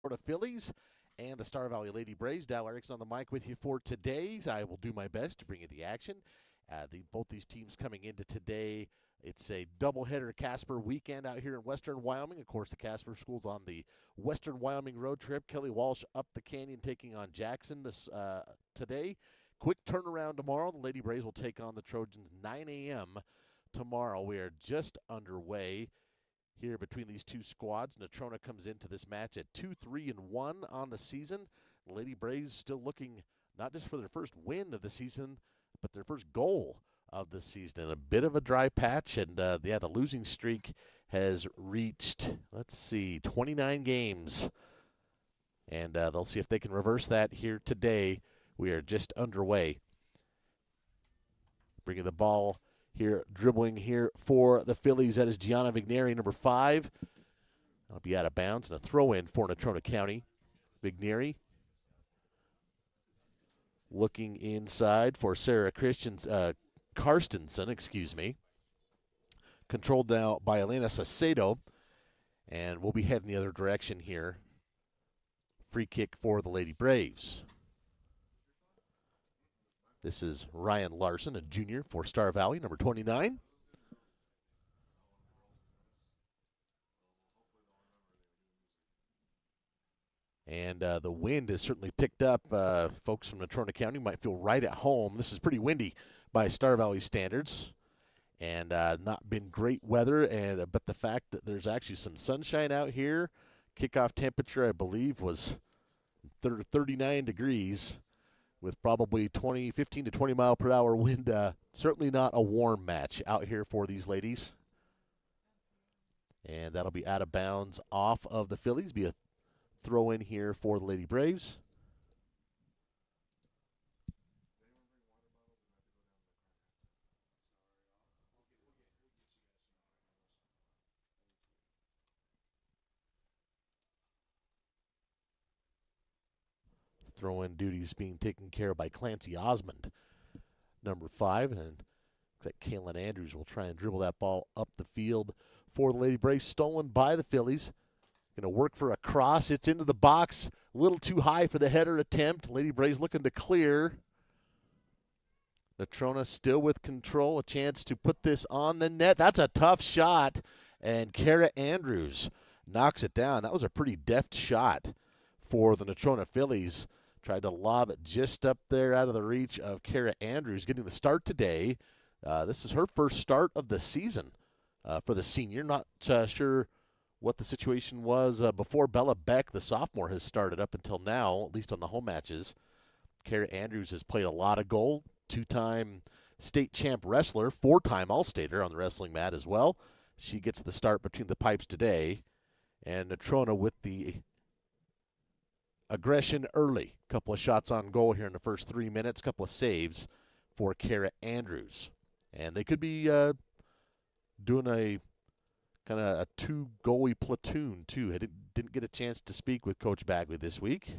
Florida Phillies and the Star Valley Lady Braves. Dal Erickson on the mic with you for today. I will do my best to bring you the action. Both these teams coming into today. It's a doubleheader Casper weekend out here in western Wyoming. Of course, the Casper School's on the western Wyoming road trip. Kelly Walsh up the canyon taking on Jackson today. Quick turnaround tomorrow. The Lady Braves will take on the Trojans 9 a.m. tomorrow. We are just underway here between these two squads. Natrona comes into this match at 2-3-1 on the season. Lady Braves still looking not just for their first win of the season, but their first goal of the season. A bit of a dry patch, and the losing streak has reached, 29 games. And they'll see if they can reverse that here today. We are just underway. Bringing the ball here, dribbling here for the Phillies. That is Gianna Vigneri, number 5. That'll be out of bounds, and a throw-in for Natrona County. Vigneri looking inside for Sarah Karstensen, Controlled now by Elena Sacedo, and we'll be heading the other direction here. Free kick for the Lady Braves. This is Ryan Larson, a junior for Star Valley, number 29. And the wind has certainly picked up. Folks from Natrona County might feel right at home. This is pretty windy by Star Valley standards, and not been great weather. But the fact that there's actually some sunshine out here, kickoff temperature I believe was 39 degrees, with probably 15 to 20 mile per hour wind. Certainly not a warm match out here for these ladies. And that'll be out of bounds off of the Phillies. Be a throw in here for the Lady Braves. Throw-in duties being taken care of by Clancy Osmond, number 5. And looks like Kaylin Andrews will try and dribble that ball up the field for the Lady Braves. Stolen by the Phillies. Going to work for a cross. It's into the box. A little too high for the header attempt. Lady Braves looking to clear. Natrona still with control. A chance to put this on the net. That's a tough shot. And Kara Andrews knocks it down. That was a pretty deft shot for the Natrona Phillies. Tried to lob it just up there out of the reach of Kara Andrews, getting the start today. This is her first start of the season for the senior. Not sure what the situation was before Bella Beck, the sophomore, has started up until now, at least on the home matches. Kara Andrews has played a lot of goal, 2-time state champ wrestler, 4-time All-Stater on the wrestling mat as well. She gets the start between the pipes today. And Natrona with the aggression early. Couple of shots on goal here in the first 3 minutes, couple of saves for Kara Andrews. And they could be doing a kind of a 2-goalie platoon, too. I didn't get a chance to speak with Coach Bagley this week.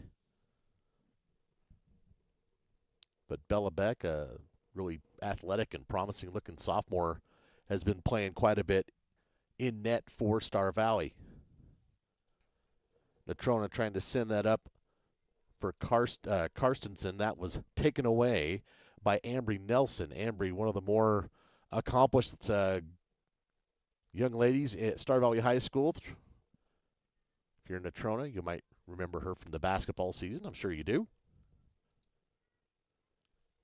But Bella Beck, a really athletic and promising-looking sophomore, has been playing quite a bit in net for Star Valley. Natrona trying to send that up for Karstensen. That was taken away by Ambry Nelson. Ambry, one of the more accomplished young ladies at Star Valley High School. If you're in Natrona, you might remember her from the basketball season. I'm sure you do.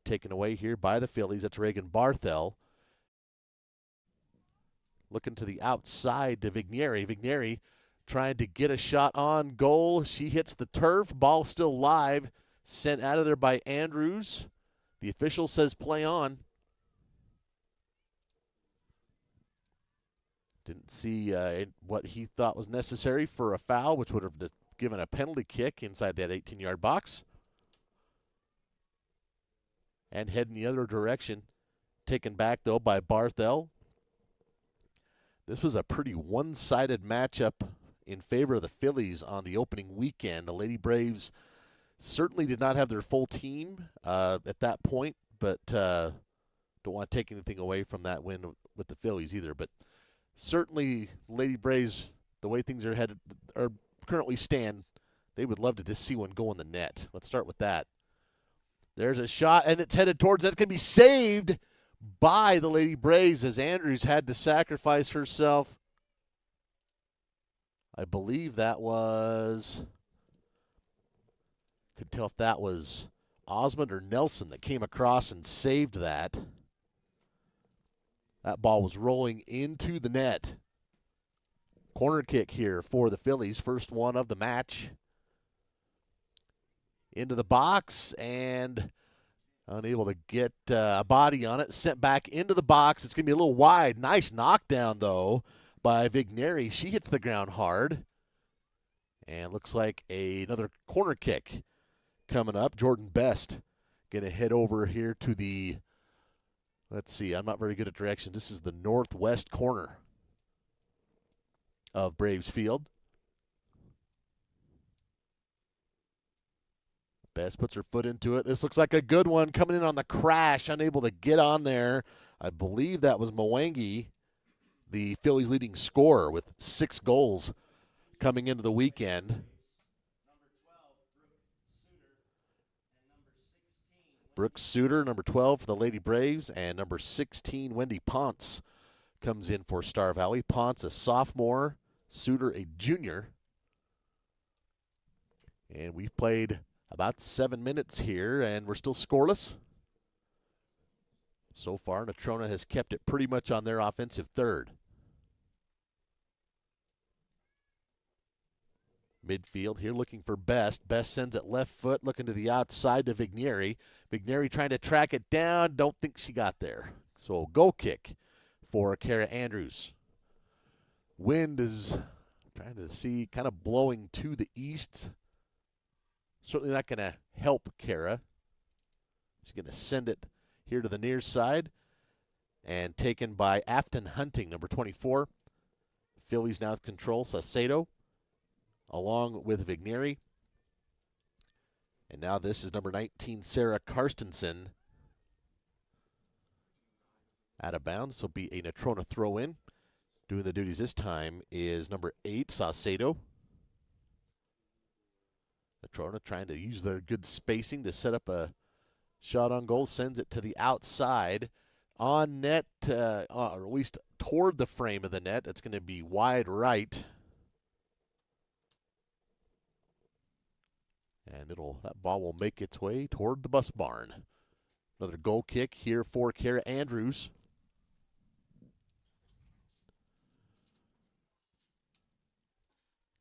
Taken away here by the Phillies. That's Reagan Barthel. Looking to the outside to Vigneri. Vigneri trying to get a shot on goal. She hits the turf. Ball still live. Sent out of there by Andrews. The official says play on. Didn't see what he thought was necessary for a foul, which would have given a penalty kick inside that 18-yard box. And heading the other direction. Taken back, though, by Barthel. This was a pretty one-sided matchup in favor of the Phillies on the opening weekend. The Lady Braves certainly did not have their full team at that point, but don't want to take anything away from that win with the Phillies either. But certainly, Lady Braves, the way things are currently stand, They would love to just see one go in the net. Let's start with that. There's a shot, and it's headed towards that. It can be saved by the Lady Braves as Andrews had to sacrifice herself. I believe that was, could tell if that was Osmond or Nelson that came across and saved that. That ball was rolling into the net. Corner kick here for the Phillies, first one of the match. Into the box and unable to get a body on it. Sent back into the box. It's going to be a little wide. Nice knockdown, though, by Vigneri. She hits the ground hard. And looks like another corner kick coming up. Jordan Best going to head over here to the, let's see, I'm not very good at directions. This is the northwest corner of Braves Field. Best puts her foot into it. This looks like a good one coming in on the crash, unable to get on there. I believe that was Mwangi, the Phillies' leading scorer with 6 goals coming into the weekend. Brooke Suter, number 12 for the Lady Braves, and number 16, Wendy Ponce, comes in for Star Valley. Ponce, a sophomore, Suter, a junior. And we've played about 7 minutes here, and we're still scoreless. So far, Natrona has kept it pretty much on their offensive third. Midfield here looking for Best. Best sends it left foot, looking to the outside to Vigneri. Vigneri trying to track it down. Don't think she got there. So goal kick for Kara Andrews. Wind is trying to see, kind of blowing to the east. Certainly not going to help Kara. She's going to send it here to the near side. And taken by Afton Hunting, number 24. Phillies now with control. Saucedo along with Vigneri. And now this is number 19, Sarah Karstensen. Out of bounds, so be a Natrona throw-in. Doing the duties this time is number 8, Saucedo. Natrona trying to use their good spacing to set up a shot on goal. Sends it to the outside. On net, or at least toward the frame of the net. It's going to be wide right. And that ball will make its way toward the bus barn. Another goal kick here for Kara Andrews.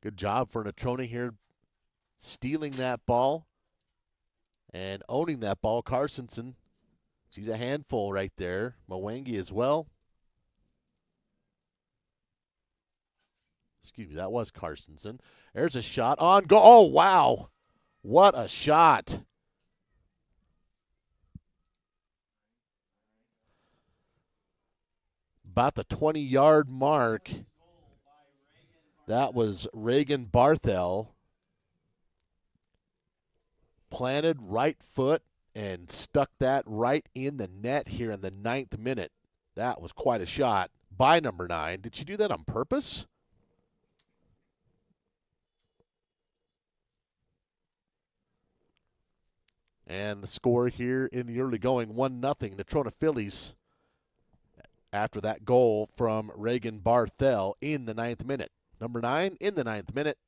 Good job for Natrona here, stealing that ball and owning that ball. Carstensen, she's a handful right there. Mwangi as well. Excuse me, that was Carstensen. There's a shot on goal. Oh, wow. What a shot. About the 20-yard mark. That was Reagan Barthel. Planted right foot and stuck that right in the net here in the 9th minute. That was quite a shot by number 9. Did she do that on purpose? And the score here in the early going, 1-0, Natrona Phillies after that goal from Reagan Barthel in the 9th minute. Number 9 in the 9th minute.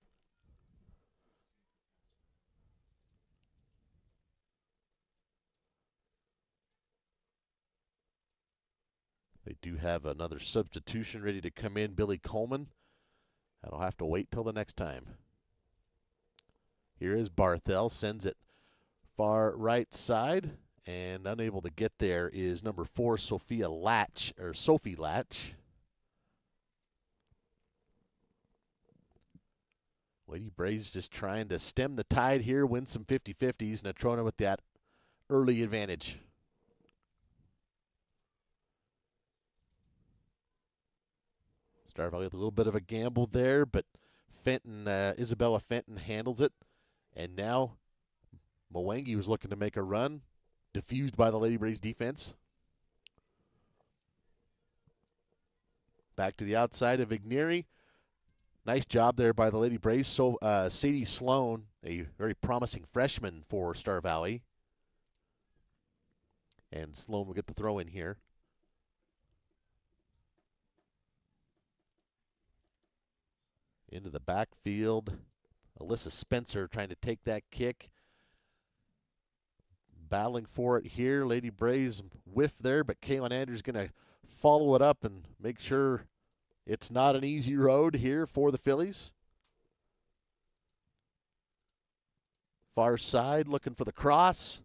They do have another substitution ready to come in, Billy Coleman. That'll have to wait till the next time. Here is Barthel, sends it far right side, and unable to get there is number 4, Sophie Latch. Lady Braves just trying to stem the tide here, win some 50-50s. Natrona with that early advantage. Star Valley with a little bit of a gamble there, but Fenton, Isabella Fenton handles it. And now Mwangi was looking to make a run, diffused by the Lady Braves defense. Back to the outside of Vigneri. Nice job there by the Lady Braves. So Sadie Sloan, a very promising freshman for Star Valley. And Sloan will get the throw in here. Into the backfield. Alyssa Spencer trying to take that kick. Battling for it here. Lady Braves whiff there, but Kaylin Andrews going to follow it up and make sure it's not an easy road here for the Phillies. Far side looking for the cross.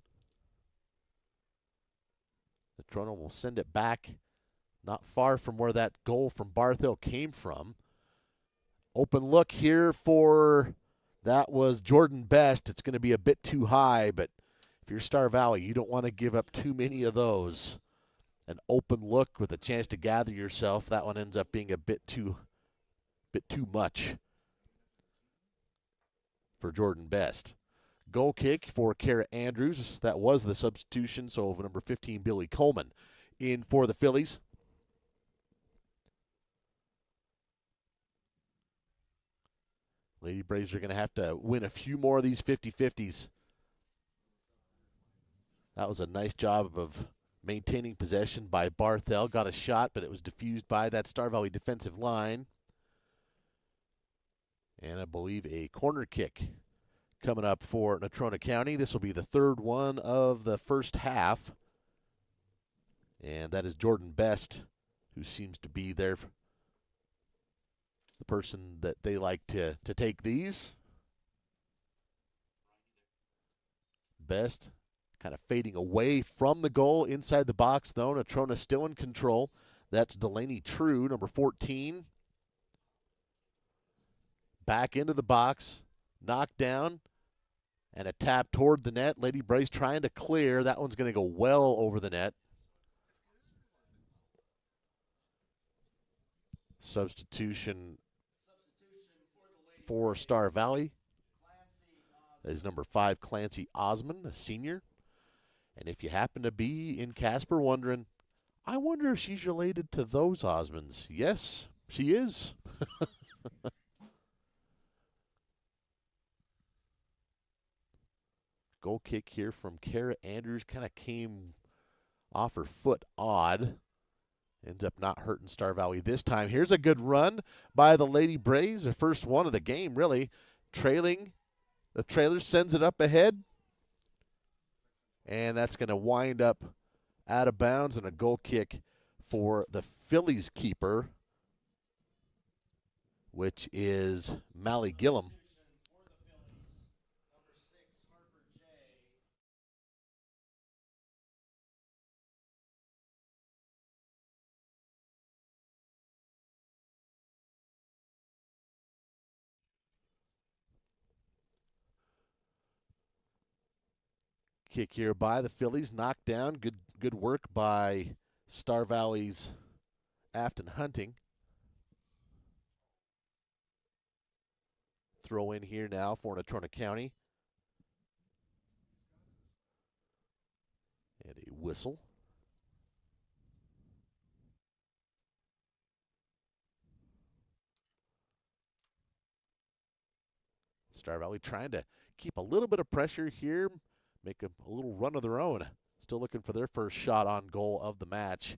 Natrona will send it back not far from where that goal from Barthel came from. Open look here for, that was Jordan Best. It's going to be a bit too high, but if you're Star Valley, you don't want to give up too many of those. An open look with a chance to gather yourself, that one ends up being a bit too much for Jordan Best. Goal kick for Kara Andrews. That was the substitution, so number 15, Billy Coleman, in for the Phillies. Lady Braves are going to have to win a few more of these 50-50s. That was a nice job of maintaining possession by Barthel. Got a shot, but it was diffused by that Star Valley defensive line. And I believe a corner kick coming up for Natrona County. This will be the third one of the first half. And that is Jordan Best, who seems to be there, the person that they like to take these. Best kind of fading away from the goal inside the box, though. Natrona still in control. That's Delaney True, number 14. Back into the box, knocked down, and a tap toward the net. Lady Braves trying to clear. That one's going to go well over the net. Substitution for Star Valley is number 5, Clancy Osmond, a senior. And if you happen to be in Casper wondering, I wonder if she's related to those Osmonds. Yes, she is. Goal kick here from Kara Andrews. Kind of came off her foot odd. Ends up not hurting Star Valley this time. Here's a good run by the Lady Braves. The first one of the game, really. Trailing. The trailer sends it up ahead. And that's going to wind up out of bounds, and a goal kick for the Phillies keeper, which is Mally Gillum. Kick here by the Phillies, knocked down. Good work by Star Valley's Afton Hunting. Throw in here now for Natrona County. And a whistle. Star Valley trying to keep a little bit of pressure here, make a little run of their own. Still looking for their first shot on goal of the match.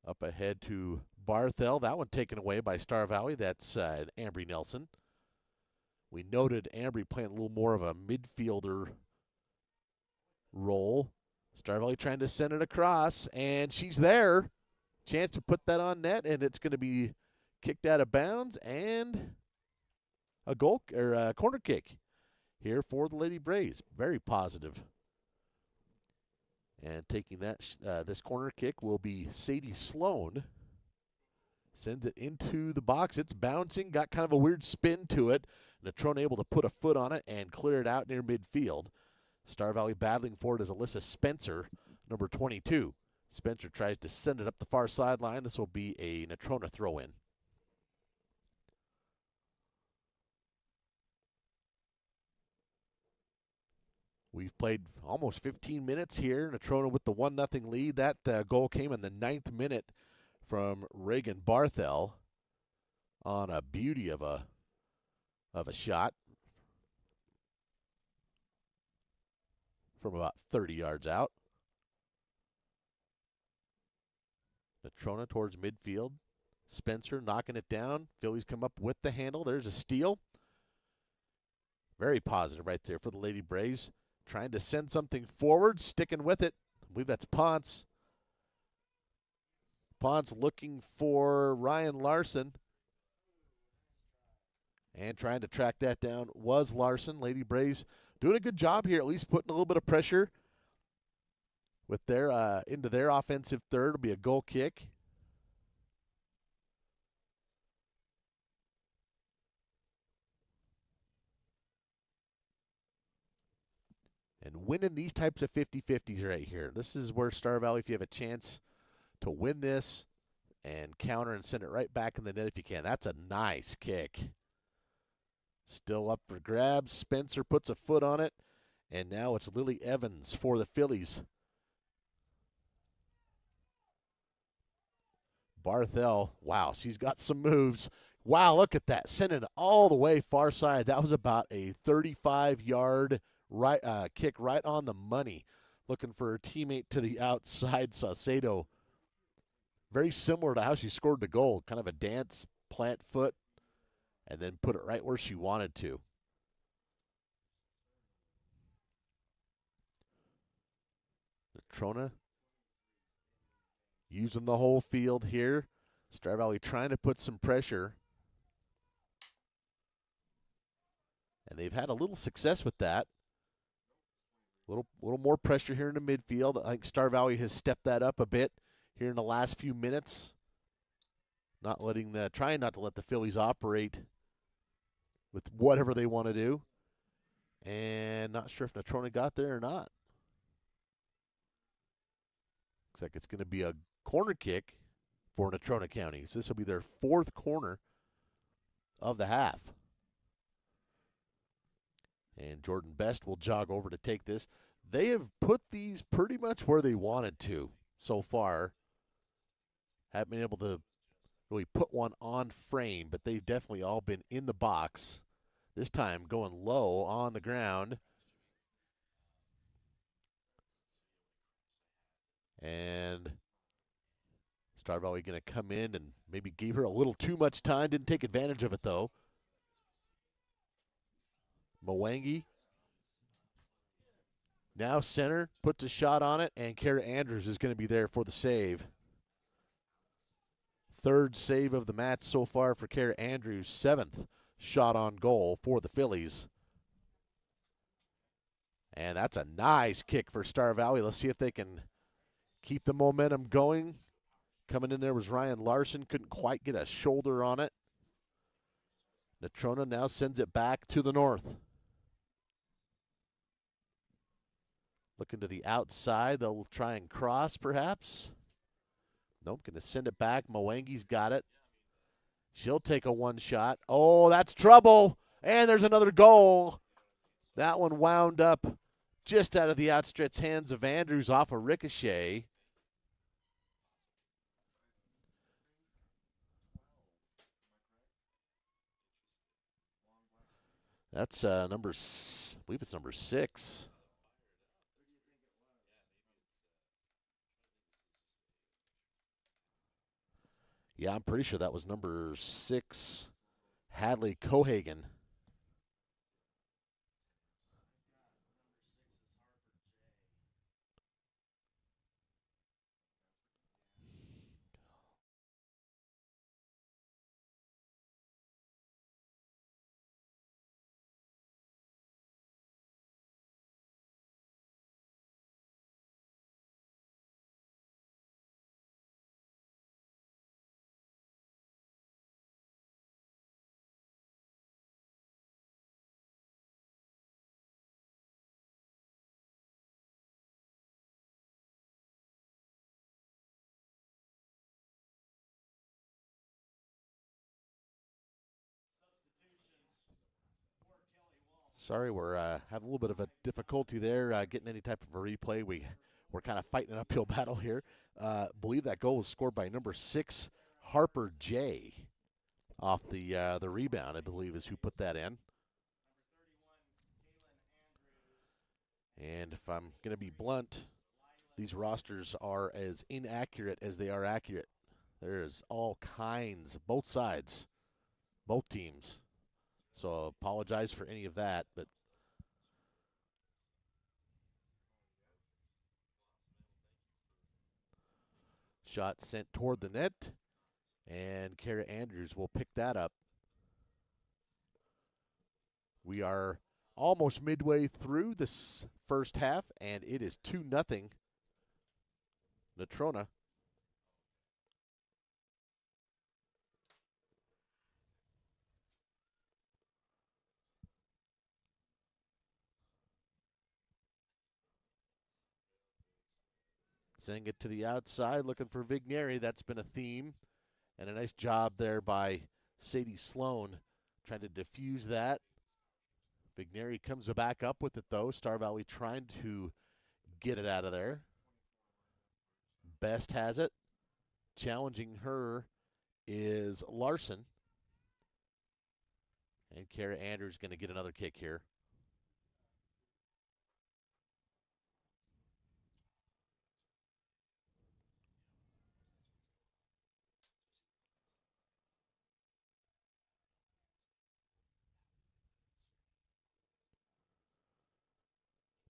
Up ahead to Barthel. That one taken away by Star Valley. That's Ambry Nelson. We noted Ambry playing a little more of a midfielder role. Star Valley trying to send it across, and she's there. Chance to put that on net, and it's going to be kicked out of bounds, and a goal or a corner kick here for the Lady Braves. Very positive. And taking that this corner kick will be Sadie Sloan. Sends it into the box. It's bouncing, got kind of a weird spin to it. Natrona able to put a foot on it and clear it out near midfield. Star Valley battling for it is Alyssa Spencer, number 22. Spencer tries to send it up the far sideline. This will be a Natrona throw-in. We've played almost 15 minutes here. Natrona with the 1-0 lead. That goal came in the 9th minute from Reagan Barthel on a beauty of a shot from about 30 yards out. Natrona towards midfield. Spencer knocking it down. Phillies come up with the handle. There's a steal. Very positive right there for the Lady Braves. Trying to send something forward, sticking with it. I believe that's Ponce. Ponce looking for Ryan Larson. And trying to track that down was Larson. Lady Braves doing a good job here, at least putting a little bit of pressure with their into their offensive third. It'll be a goal kick. And winning these types of 50-50s right here. This is where Star Valley, if you have a chance to win this and counter and send it right back in the net if you can. That's a nice kick. Still up for grabs. Spencer puts a foot on it. And now it's Lily Evans for the Phillies. Barthel, wow, she's got some moves. Wow, look at that. Sending it all the way far side. That was about a 35-yard kick right on the money. Looking for her teammate to the outside, Saucedo. Very similar to how she scored the goal. Kind of a dance, plant foot, and then put it right where she wanted to. Natrona using the whole field here. Star Valley trying to put some pressure. And they've had a little success with that. Little more pressure here in the midfield. I think Star Valley has stepped that up a bit here in the last few minutes. Trying not to let the Phillies operate with whatever they want to do. And not sure if Natrona got there or not. Looks like it's going to be a corner kick for Natrona County. So this will be their 4th corner of the half. And Jordan Best will jog over to take this. They have put these pretty much where they wanted to so far. Haven't been able to really put one on frame, but they've definitely all been in the box. This time going low on the ground. And Star Valley going to come in and maybe gave her a little too much time. Didn't take advantage of it, though. Mwangi. Now center, puts a shot on it, and Kara Andrews is going to be there for the save. 3rd save of the match so far for Kara Andrews. 7th shot on goal for the Phillies. And that's a nice kick for Star Valley. Let's see if they can keep the momentum going. Coming in there was Ryan Larson. Couldn't quite get a shoulder on it. Natrona now sends it back to the north. Looking to the outside. They'll try and cross, perhaps. Nope, going to send it back. Mwangi's got it. She'll take a one shot. Oh, that's trouble. And there's another goal. That one wound up just out of the outstretched hands of Andrews off a ricochet. That's I believe it's number 6. Yeah, I'm pretty sure that was number 6, Hadley Cohagen. Sorry, we're having a little bit of a difficulty there getting any type of a replay. We're kind of fighting an uphill battle here. Believe that goal was scored by number 6, Harper J. Off the rebound, I believe, is who put that in. And if I'm going to be blunt, these rosters are as inaccurate as they are accurate. There's all kinds, both sides, both teams. So apologize for any of that, but shot sent toward the net, and Kara Andrews will pick that up. We are almost midway through this first half, and it is 2-0 Natrona. Sending it to the outside, looking for Vigneri. That's been a theme. And a nice job there by Sadie Sloan trying to diffuse that. Vigneri comes back up with it, though. Star Valley trying to get it out of there. Best has it. Challenging her is Larson. And Kara Andrews going to get another kick here.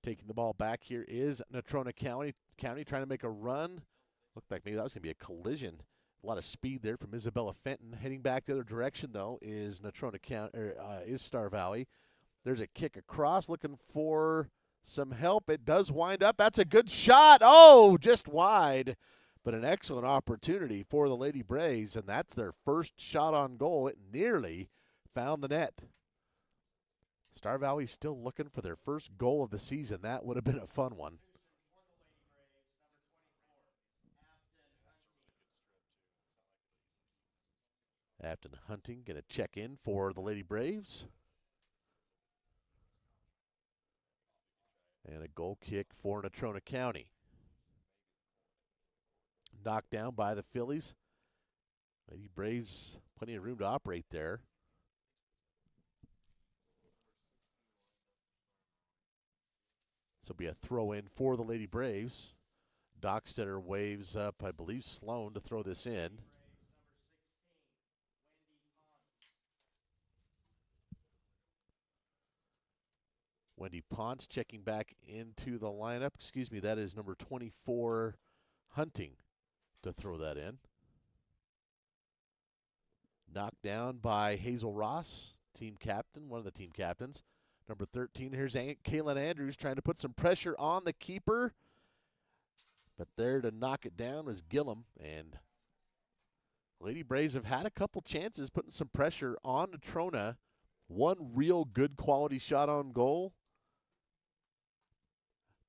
Taking the ball back here is Natrona County trying to make a run. Looked like maybe that was going to be a collision. A lot of speed there from Isabella Fenton. Heading back the other direction, though, is Natrona County, is Star Valley. There's a kick across, looking for some help. It does wind up. That's a good shot. Oh, just wide. But an excellent opportunity for the Lady Braves, and that's their first shot on goal. It nearly found the net. Star Valley still looking for their first goal of the season. That would have been a fun one. Afton Hunting going to check in for the Lady Braves. And a goal kick for Natrona County. Knocked down by the Phillies. Lady Braves, plenty of room to operate there. This will be a throw in for the Lady Braves. Dockstetter waves up, I believe, Sloan to throw this in. Wendy Ponce checking back into the lineup. Excuse me, that is number 24, Hunting, to throw that in. Knocked down by Hazel Ross, team captain, one of the team captains. Number 13, here's Kaylin Andrews trying to put some pressure on the keeper. But there to knock it down was Gillum. And Lady Braves have had a couple chances putting some pressure on Natrona. One real good quality shot on goal.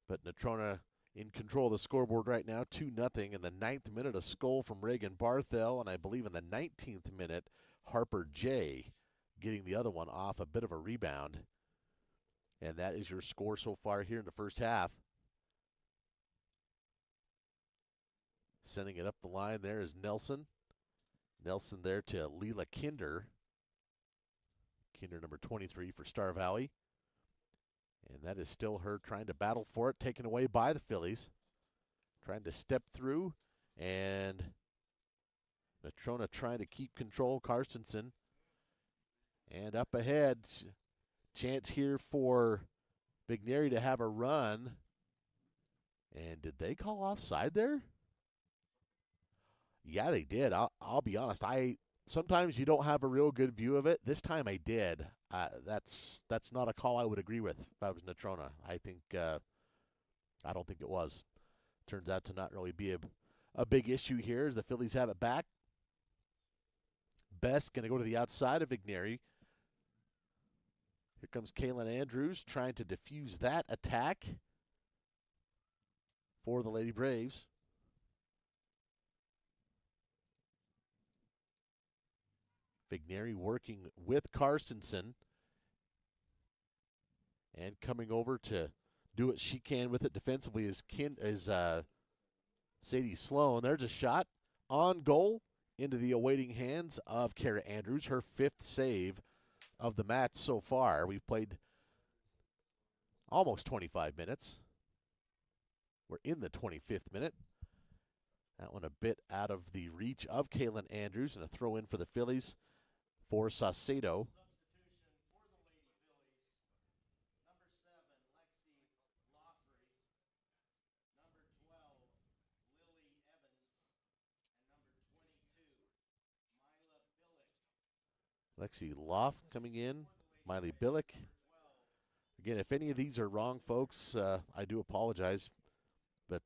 But Natrona in control of the scoreboard right now, 2-0. In the 9th minute, a goal from Reagan Barthel. And I believe in the 19th minute, Harper J. getting the other one off a bit of a rebound. And that is your score so far here in the first half. Sending it up the line there is Nelson. Nelson there to Leela Kinder. Kinder number 23 for Star Valley. And that is still her trying to battle for it, taken away by the Phillies. Trying to step through, and Natrona trying to keep control. Karstensen. And up ahead, chance here for Vigneri to have a run. And did they call offside there? Yeah, they did. I'll be honest. Sometimes you don't have a real good view of it. This time I did. That's not a call I would agree with if I was Natrona. I don't think it was. Turns out to not really be a big issue here as the Phillies have it back. Best going to go to the outside of Vigneri. Here comes Kaylin Andrews trying to defuse that attack for the Lady Braves. Vigneri working with Karstensen. And coming over to do what she can with it defensively is Sadie Sloan. There's a shot on goal into the awaiting hands of Kara Andrews, her 5th save of the match so far. We've played almost 25 minutes. We're in the 25th minute. That one a bit out of the reach of Kaylin Andrews, and a throw in for the Phillies for Saucedo. Lexi Loff coming in, Miley Billick. Again, if any of these are wrong, folks, I do apologize. But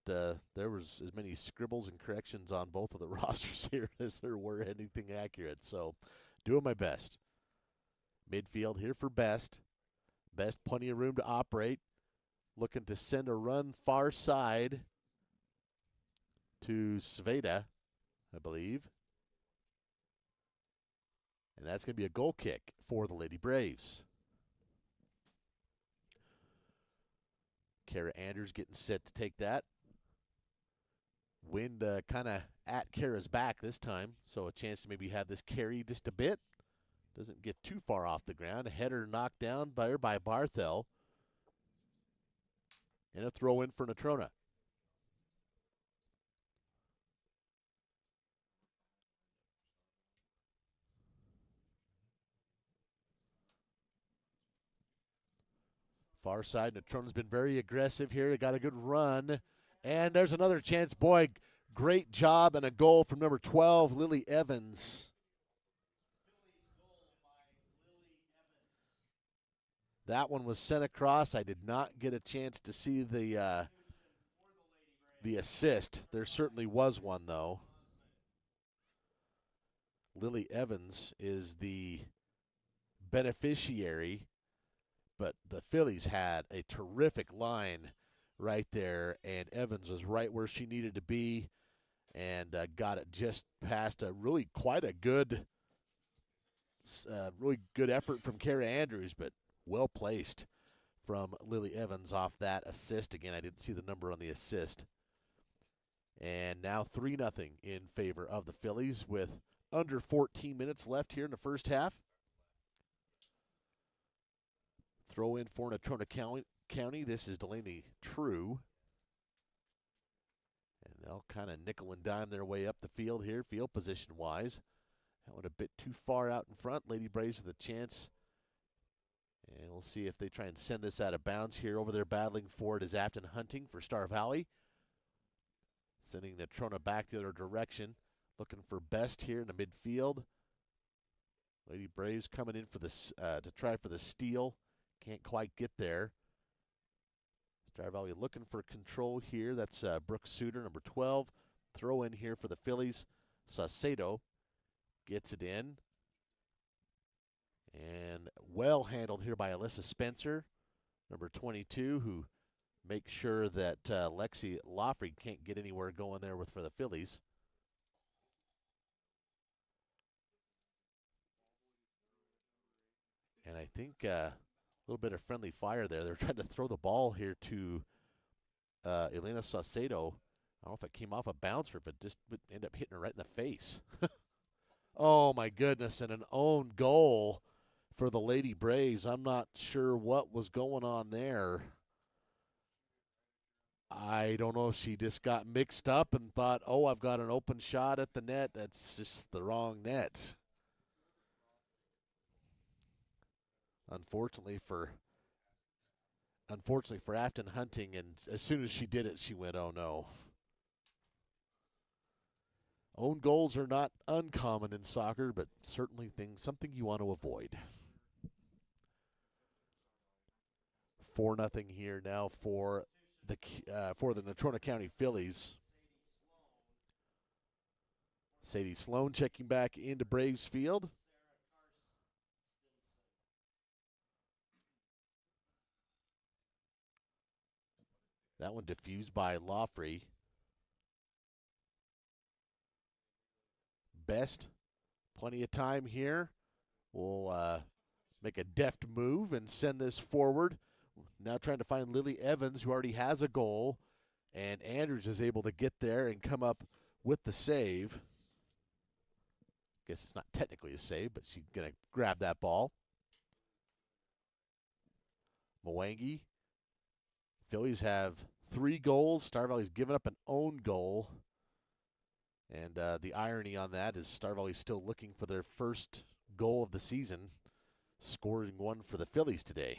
there was as many scribbles and corrections on both of the rosters here as there were anything accurate. So doing my best. Midfield here for Best. Best, plenty of room to operate. Looking to send a run far side to Sveda, I believe. And that's going to be a goal kick for the Lady Braves. Kara Andrews getting set to take that. Wind kind of at Kara's back this time, so a chance to maybe have this carry just a bit. Doesn't get too far off the ground. A header knocked down by Barthel. And a throw in for Natrona. Far side, Natrona's been very aggressive here. Got a good run. And there's another chance. Boy, great job and a goal from number 12, Lily Evans. That one was sent across. I did not get a chance to see the assist. There certainly was one, though. Lily Evans is the beneficiary, but the Phillies had a terrific line right there, and Evans was right where she needed to be and got it just past a really good effort from Kara Andrews, but well placed from Lily Evans off that assist. Again, I didn't see the number on the assist. And now 3-0 in favor of the Phillies with under 14 minutes left here in the first half. Throw in for Natrona County. This is Delaney True. And they'll kind of nickel and dime their way up the field here, field position-wise. That one a bit too far out in front. Lady Braves with a chance. And we'll see if they try and send this out of bounds here. Over there battling for it is Afton Hunting for Star Valley. Sending Natrona back the other direction. Looking for Best here in the midfield. Lady Braves coming in for this to try for the steal. Can't quite get there. Star Valley looking for control here. That's Brooke Suter, number 12. Throw in here for the Phillies. Saucedo gets it in. And well handled here by Alyssa Spencer, number 22, who makes sure that Lexi Loffrey can't get anywhere going there for the Phillies. And I think a little bit of friendly fire there. They're trying to throw the ball here to Elena Saucedo. I don't know if it came off a bounce or if it just would end up hitting her right in the face. Oh, my goodness, and an own goal for the Lady Braves. I'm not sure what was going on there. I don't know if she just got mixed up and thought, oh, I've got an open shot at the net. That's just the wrong net. Unfortunately for Afton Hunting, and as soon as she did it, she went, oh, no. Own goals are not uncommon in soccer, but certainly something you want to avoid. 4-0 here now for the Natrona County Phillies. Sadie Sloan checking back into Braves Field. That one diffused by Loffrey. Best, plenty of time here. We'll make a deft move and send this forward. Now trying to find Lily Evans, who already has a goal. And Andrews is able to get there and come up with the save. Guess it's not technically a save, but she's going to grab that ball. Mwangi. Phillies have 3 goals. Star Valley's given up an own goal. And the irony on that is Star Valley's still looking for their first goal of the season, scoring one for the Phillies today.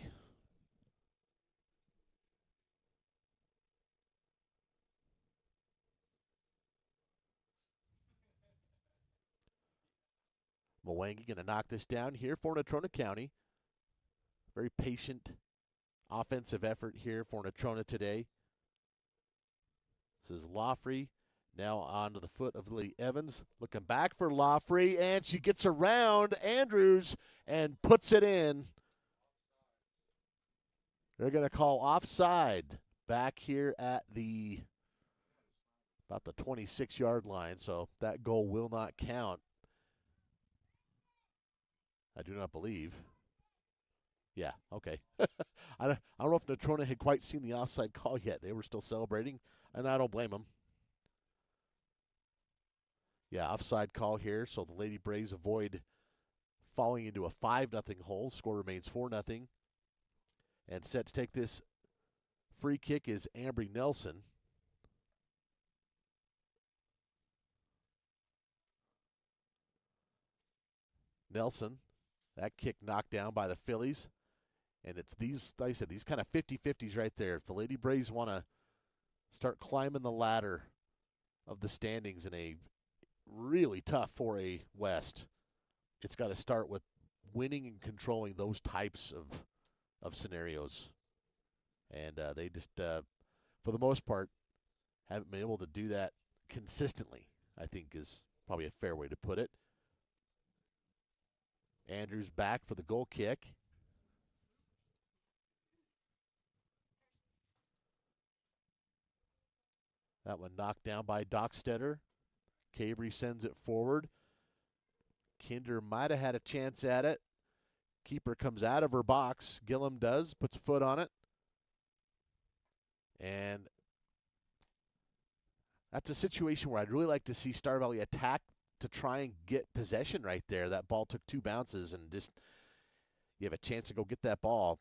Mwangi going to knock this down here for Natrona County. Very patient offensive effort here for Natrona today. This is Laufrey. Now onto the foot of Lily Evans. Looking back for Laufrey, and she gets around Andrews and puts it in. They're going to call offside back here at about the 26-yard line, so that goal will not count. I do not believe. Yeah, okay. I don't know if Natrona had quite seen the offside call yet. They were still celebrating, and I don't blame them. Yeah, offside call here, so the Lady Braves avoid falling into a 5-0 hole. Score remains 4-0. And set to take this free kick is Ambry Nelson. Nelson, that kick knocked down by the Phillies. And it's these, like I said, these kind of 50-50s right there. If the Lady Braves want to start climbing the ladder of the standings in a really tough 4A West, it's got to start with winning and controlling those types of scenarios. And they just, for the most part, haven't been able to do that consistently, I think is probably a fair way to put it. Andrews back for the goal kick. That one knocked down by Dockstetter. Cavery sends it forward. Kinder might have had a chance at it. Keeper comes out of her box. Gillum does, puts a foot on it. And that's a situation where I'd really like to see Star Valley attack to try and get possession right there. That ball took 2 bounces, and just you have a chance to go get that ball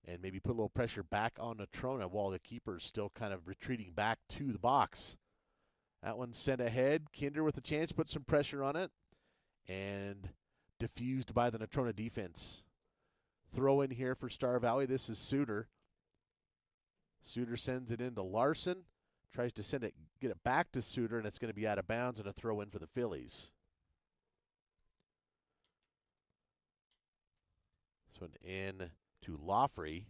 and maybe put a little pressure back on Natrona while the keeper's still kind of retreating back to the box. That one's sent ahead. Kinder with a chance to put some pressure on it, and diffused by the Natrona defense. Throw in here for Star Valley. This is Suter. Suter sends it into Larson. Tries to get it back to Suter, and it's going to be out of bounds and a throw in for the Phillies. This one in to Laufrey.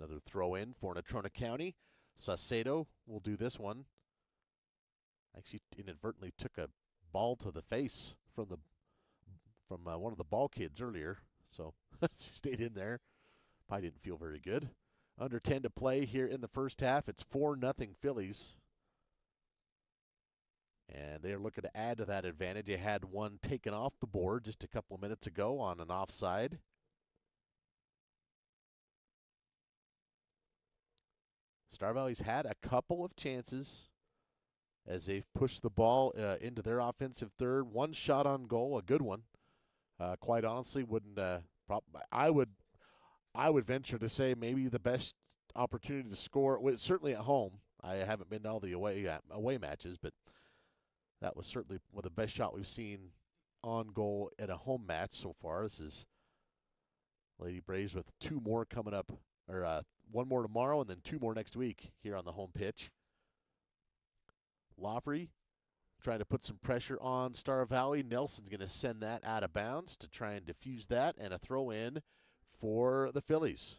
Another throw in for Natrona County. Saucedo will do this one. Actually inadvertently took a ball to the face from one of the ball kids earlier, so she stayed in there. Probably didn't feel very good. Under 10 to play here in the first half. It's 4-0 Phillies. And they're looking to add to that advantage. They had one taken off the board just a couple of minutes ago on an offside. Star Valley's had a couple of chances as they've pushed the ball into their offensive third. One shot on goal, a good one. Quite honestly, I would venture to say maybe the best opportunity to score, certainly at home. I haven't been to all the away matches, but that was certainly one of the best shot we've seen on goal at a home match so far. This is Lady Braves with 2 more coming up, or 1 more tomorrow and then 2 more next week here on the home pitch. Laufrey trying to put some pressure on Star Valley. Nelson's going to send that out of bounds to try and diffuse that, and a throw in for the Phillies.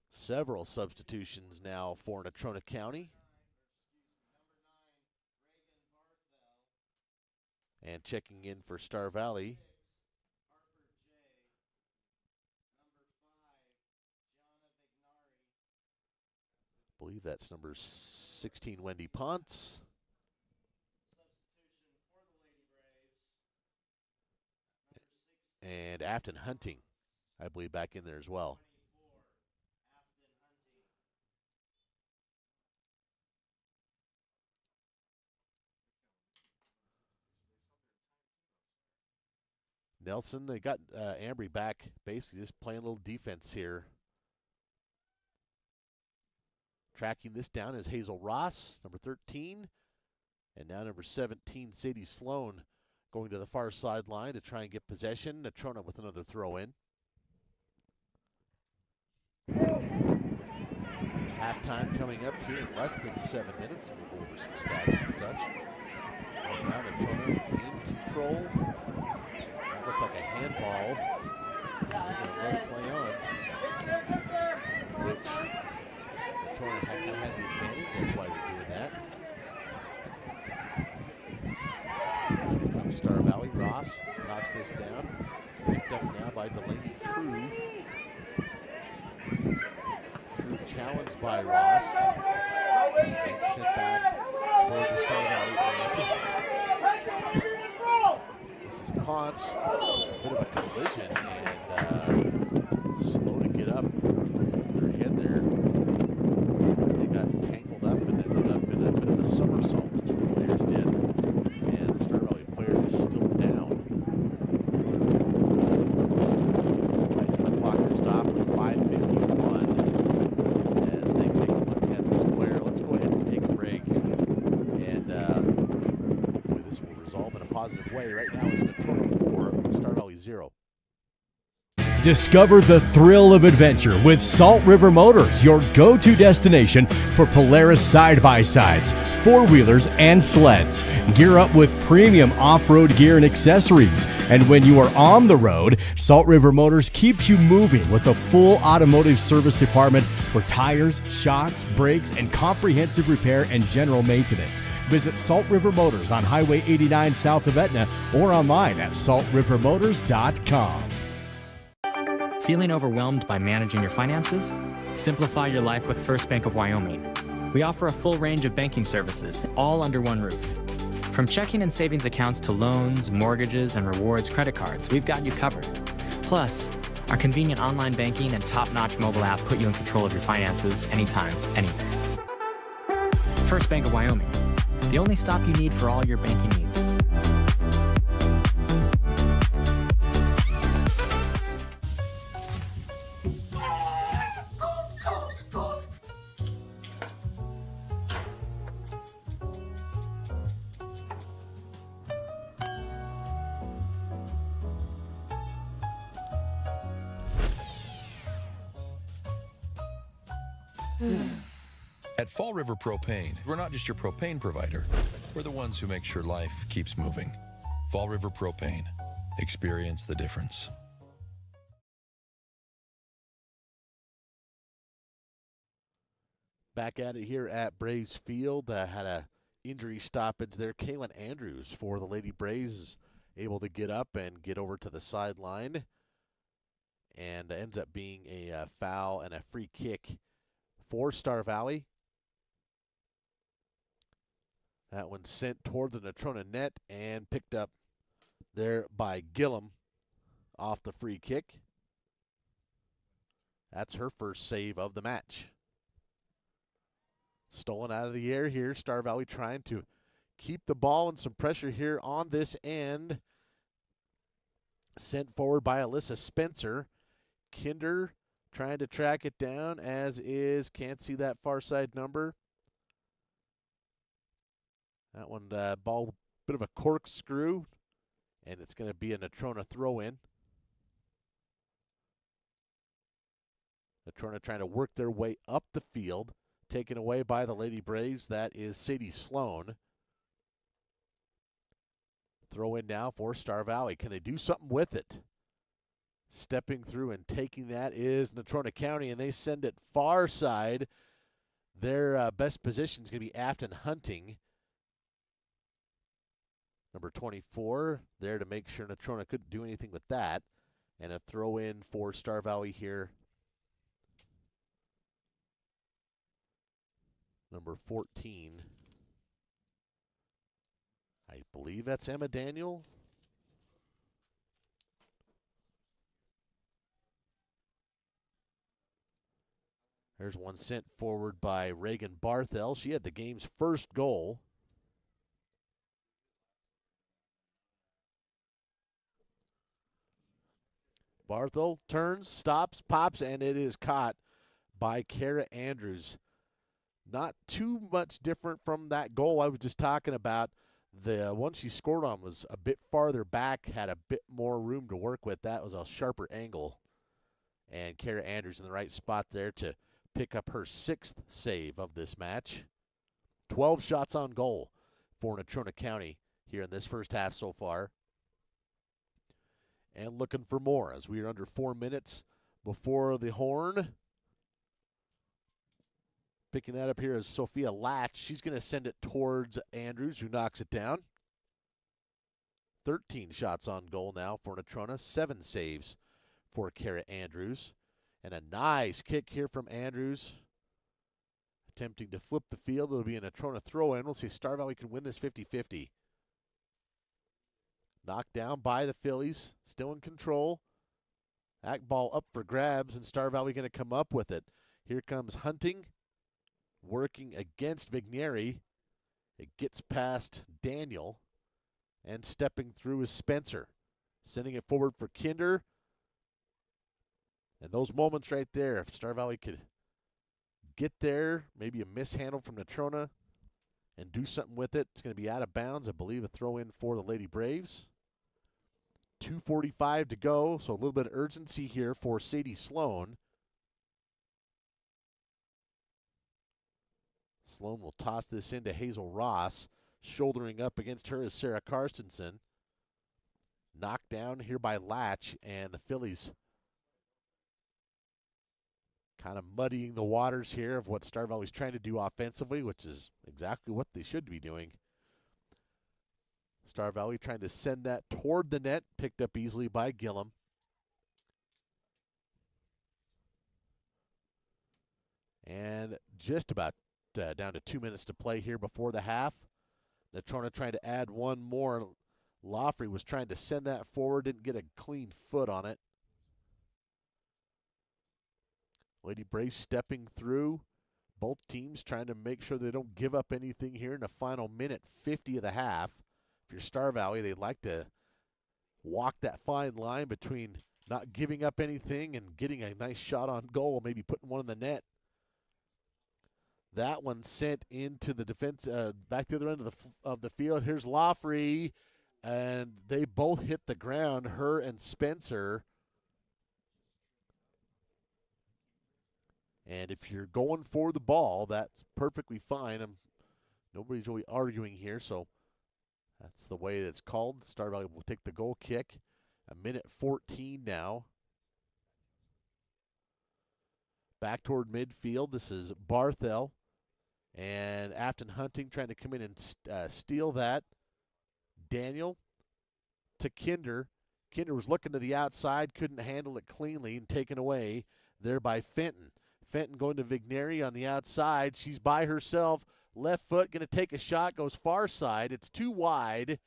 Several substitutions now for Natrona County. And checking in for Star Valley. I believe that's number 16, Wendy Ponce. And Afton Hunting, I believe, back in there as well. Nelson, they got Ambry back, basically just playing a little defense here. Tracking this down is Hazel Ross, number 13. And now number 17, Sadie Sloan, going to the far sideline to try and get possession. Natrona with another throw in. Halftime coming up here in less than 7 minutes. We'll go over some stats and such. Right now, Natrona in control. That looked like a handball. They're going to let it play on, which Natrona kind of had the advantage. That's why they're doing that. Here comes Star Valley. Ross knocks this down. Picked up now by Delaney True. True challenged by Ross. And sent back toward the Star Valley end. This is Ponce. Bit of a collision and slow to get up. Their head there. They got tangled up and ended up in a bit of a somersault. The two players did. And the Star Valley player is still down. Right now the clock will stop with 5:51 as they take a look at this player. Let's go ahead and take a break. And hopefully this will resolve in a positive way. Right now it's Natrona 4, Star Valley 0. Discover the thrill of adventure with Salt River Motors, your go-to destination for Polaris side-by-sides, four-wheelers, and sleds. Gear up with premium off-road gear and accessories. And when you are on the road, Salt River Motors keeps you moving with a full automotive service department for tires, shocks, brakes, and comprehensive repair and general maintenance. Visit Salt River Motors on Highway 89 south of Etna or online at saltrivermotors.com. Feeling overwhelmed by managing your finances? Simplify your life with First Bank of Wyoming. We offer a full range of banking services, all under one roof. From checking and savings accounts to loans, mortgages, and rewards credit cards, we've got you covered. Plus, our convenient online banking and top-notch mobile app put you in control of your finances anytime, anywhere. First Bank of Wyoming, the only stop you need for all your banking needs. At Fall River Propane, we're not just your propane provider. We're the ones who make sure life keeps moving. Fall River Propane. Experience the difference. Back at it here at Braves Field. Had a injury stoppage there. Kaylin Andrews for the Lady Braves able to get up and get over to the sideline. And ends up being a foul and a free kick for Star Valley. That one sent toward the Natrona net and picked up there by Gillum off the free kick. That's her first save of the match. Stolen out of the air here. Star Valley trying to keep the ball and some pressure here on this end. Sent forward by Alyssa Spencer. Kinder trying to track it down, as is, can't see that far side number. That one, ball, bit of a corkscrew, and it's going to be a Natrona throw-in. Natrona trying to work their way up the field, taken away by the Lady Braves. That is Sadie Sloan. Throw-in now for Star Valley. Can they do something with it? Stepping through and taking that is Natrona County, and they send it far side. Their best position is going to be Afton Hunting. Number 24 there to make sure Natrona couldn't do anything with that. And a throw in for Star Valley here. Number 14. I believe that's Emma Daniel. There's one sent forward by Reagan Barthel. She had the game's first goal. Barthel turns, stops, pops, and it is caught by Kara Andrews. Not too much different from that goal I was just talking about. The one she scored on was a bit farther back, had a bit more room to work with. That was a sharper angle. And Kara Andrews in the right spot there to pick up her 6th save of this match. 12 shots on goal for Natrona County here in this first half so far. And looking for more as we are under 4 minutes before the horn. Picking that up here is Sophia Latch. She's going to send it towards Andrews, who knocks it down. 13 shots on goal now for Natrona. 7 saves for Kara Andrews. And a nice kick here from Andrews. Attempting to flip the field. It'll be a Natrona throw-in. We'll see if Star Valley can win this 50-50. Knocked down by the Phillies. Still in control. That ball up for grabs, and Star Valley going to come up with it. Here comes Hunting. Working against Vigneri. It gets past Daniel. And stepping through is Spencer. Sending it forward for Kinder. And those moments right there, if Star Valley could get there, maybe a mishandle from Natrona and do something with it, it's going to be out of bounds. I believe a throw-in for the Lady Braves. 2:45 to go, so a little bit of urgency here for Sadie Sloan. Sloan will toss this into Hazel Ross. Shouldering up against her is Sarah Karstensen. Knocked down here by Latch, and the Phillies kind of muddying the waters here of what Star Valley's trying to do offensively, which is exactly what they should be doing. Star Valley trying to send that toward the net, picked up easily by Gillum. And just about down to 2 minutes to play here before the half. Natrona trying to add one more. Laufrey was trying to send that forward, didn't get a clean foot on it. Lady Braves stepping through. Both teams trying to make sure they don't give up anything here in the final minute 50 of the half. If you're Star Valley, they'd like to walk that fine line between not giving up anything and getting a nice shot on goal, maybe putting one in the net. That one sent into the defense, back to the other end of the field. Here's Laufrey, and they both hit the ground, her and Spencer. And if you're going for the ball, that's perfectly fine. Nobody's really arguing here, so that's the way it's called. Star Valley will take the goal kick. 1:14 now. Back toward midfield. This is Barthel. And Afton Hunting trying to come in and steal that. Daniel to Kinder. Kinder was looking to the outside, couldn't handle it cleanly, and taken away there by Fenton. Fenton going to Vigneri on the outside. She's by herself. Left foot, going to take a shot, goes far side. It's too wide,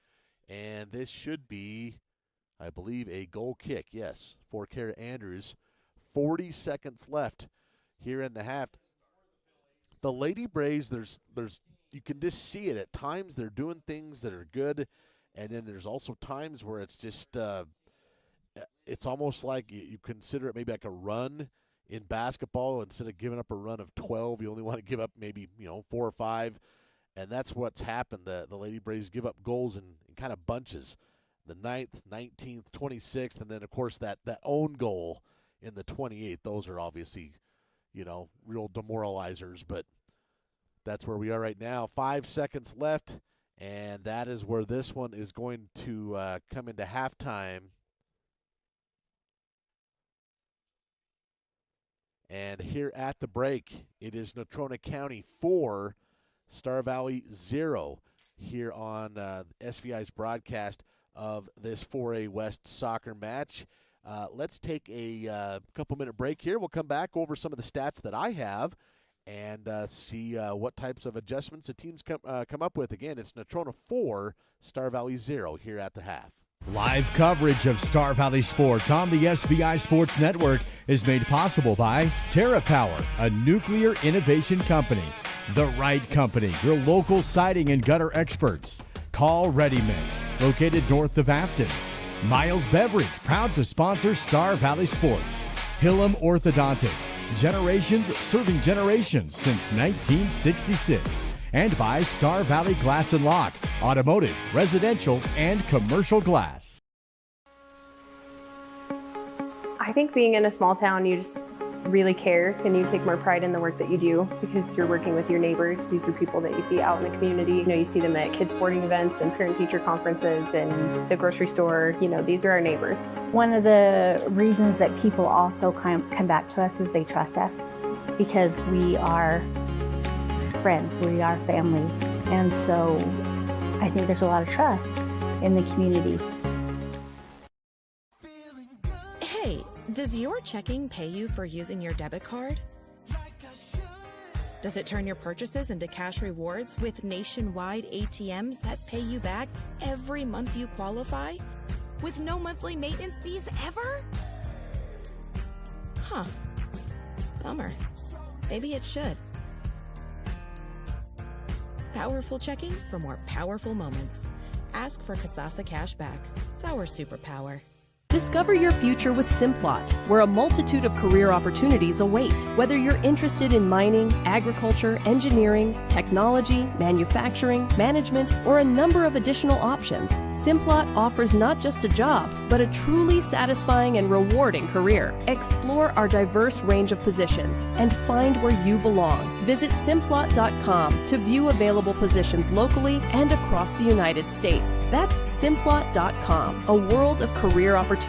and this should be, I believe, a goal kick. Yes, for Kara Andrews. 40 seconds left here in the half. The Lady Braves, there's you can just see it. At times they're doing things that are good, and then there's also times where it's just it's almost like you consider it maybe like a run in basketball. Instead of giving up a run of 12, you only want to give up maybe 4 or 5, and that's what's happened. The Lady Braves give up goals in kind of bunches. The 9th, 19th, 26th, and then of course that own goal in the 28th. Those are obviously real demoralizers, but that's where we are right now. 5 seconds left, and that is where this one is going to come into halftime. And here at the break, it is Natrona County 4, Star Valley 0 here on SVI's broadcast of this 4A West soccer match. Let's take a couple-minute break here. We'll come back over some of the stats that I have and see what types of adjustments the teams come up with. Again, it's Natrona 4, Star Valley 0 here at the half. Live coverage of Star Valley Sports on the SBI Sports Network is made possible by TerraPower, a nuclear innovation company. The Right Company, your local siding and gutter experts. Call Ready Mix, located north of Afton. Miles Beverage, proud to sponsor Star Valley Sports. Hillam Orthodontics, generations serving generations since 1966. And by Star Valley Glass and Lock, automotive, residential, and commercial glass. I think being in a small town, you just really care and you take more pride in the work that you do because you're working with your neighbors. These are people that you see out in the community. You see them at kids sporting events and parent-teacher conferences and the grocery store. These are our neighbors. One of the reasons that people also come back to us is they trust us because we are friends, we are family. And so I think there's a lot of trust in the community. Hey, does your checking pay you for using your debit card? Does it turn your purchases into cash rewards with nationwide ATMs that pay you back every month you qualify? With no monthly maintenance fees ever? Huh. Bummer. Maybe it should. Powerful checking for more powerful moments. Ask for Kasasa Cash back. It's our superpower. Discover your future with Simplot, where a multitude of career opportunities await. Whether you're interested in mining, agriculture, engineering, technology, manufacturing, management, or a number of additional options, Simplot offers not just a job, but a truly satisfying and rewarding career. Explore our diverse range of positions and find where you belong. Visit Simplot.com to view available positions locally and across the United States. That's Simplot.com, a world of career opportunities.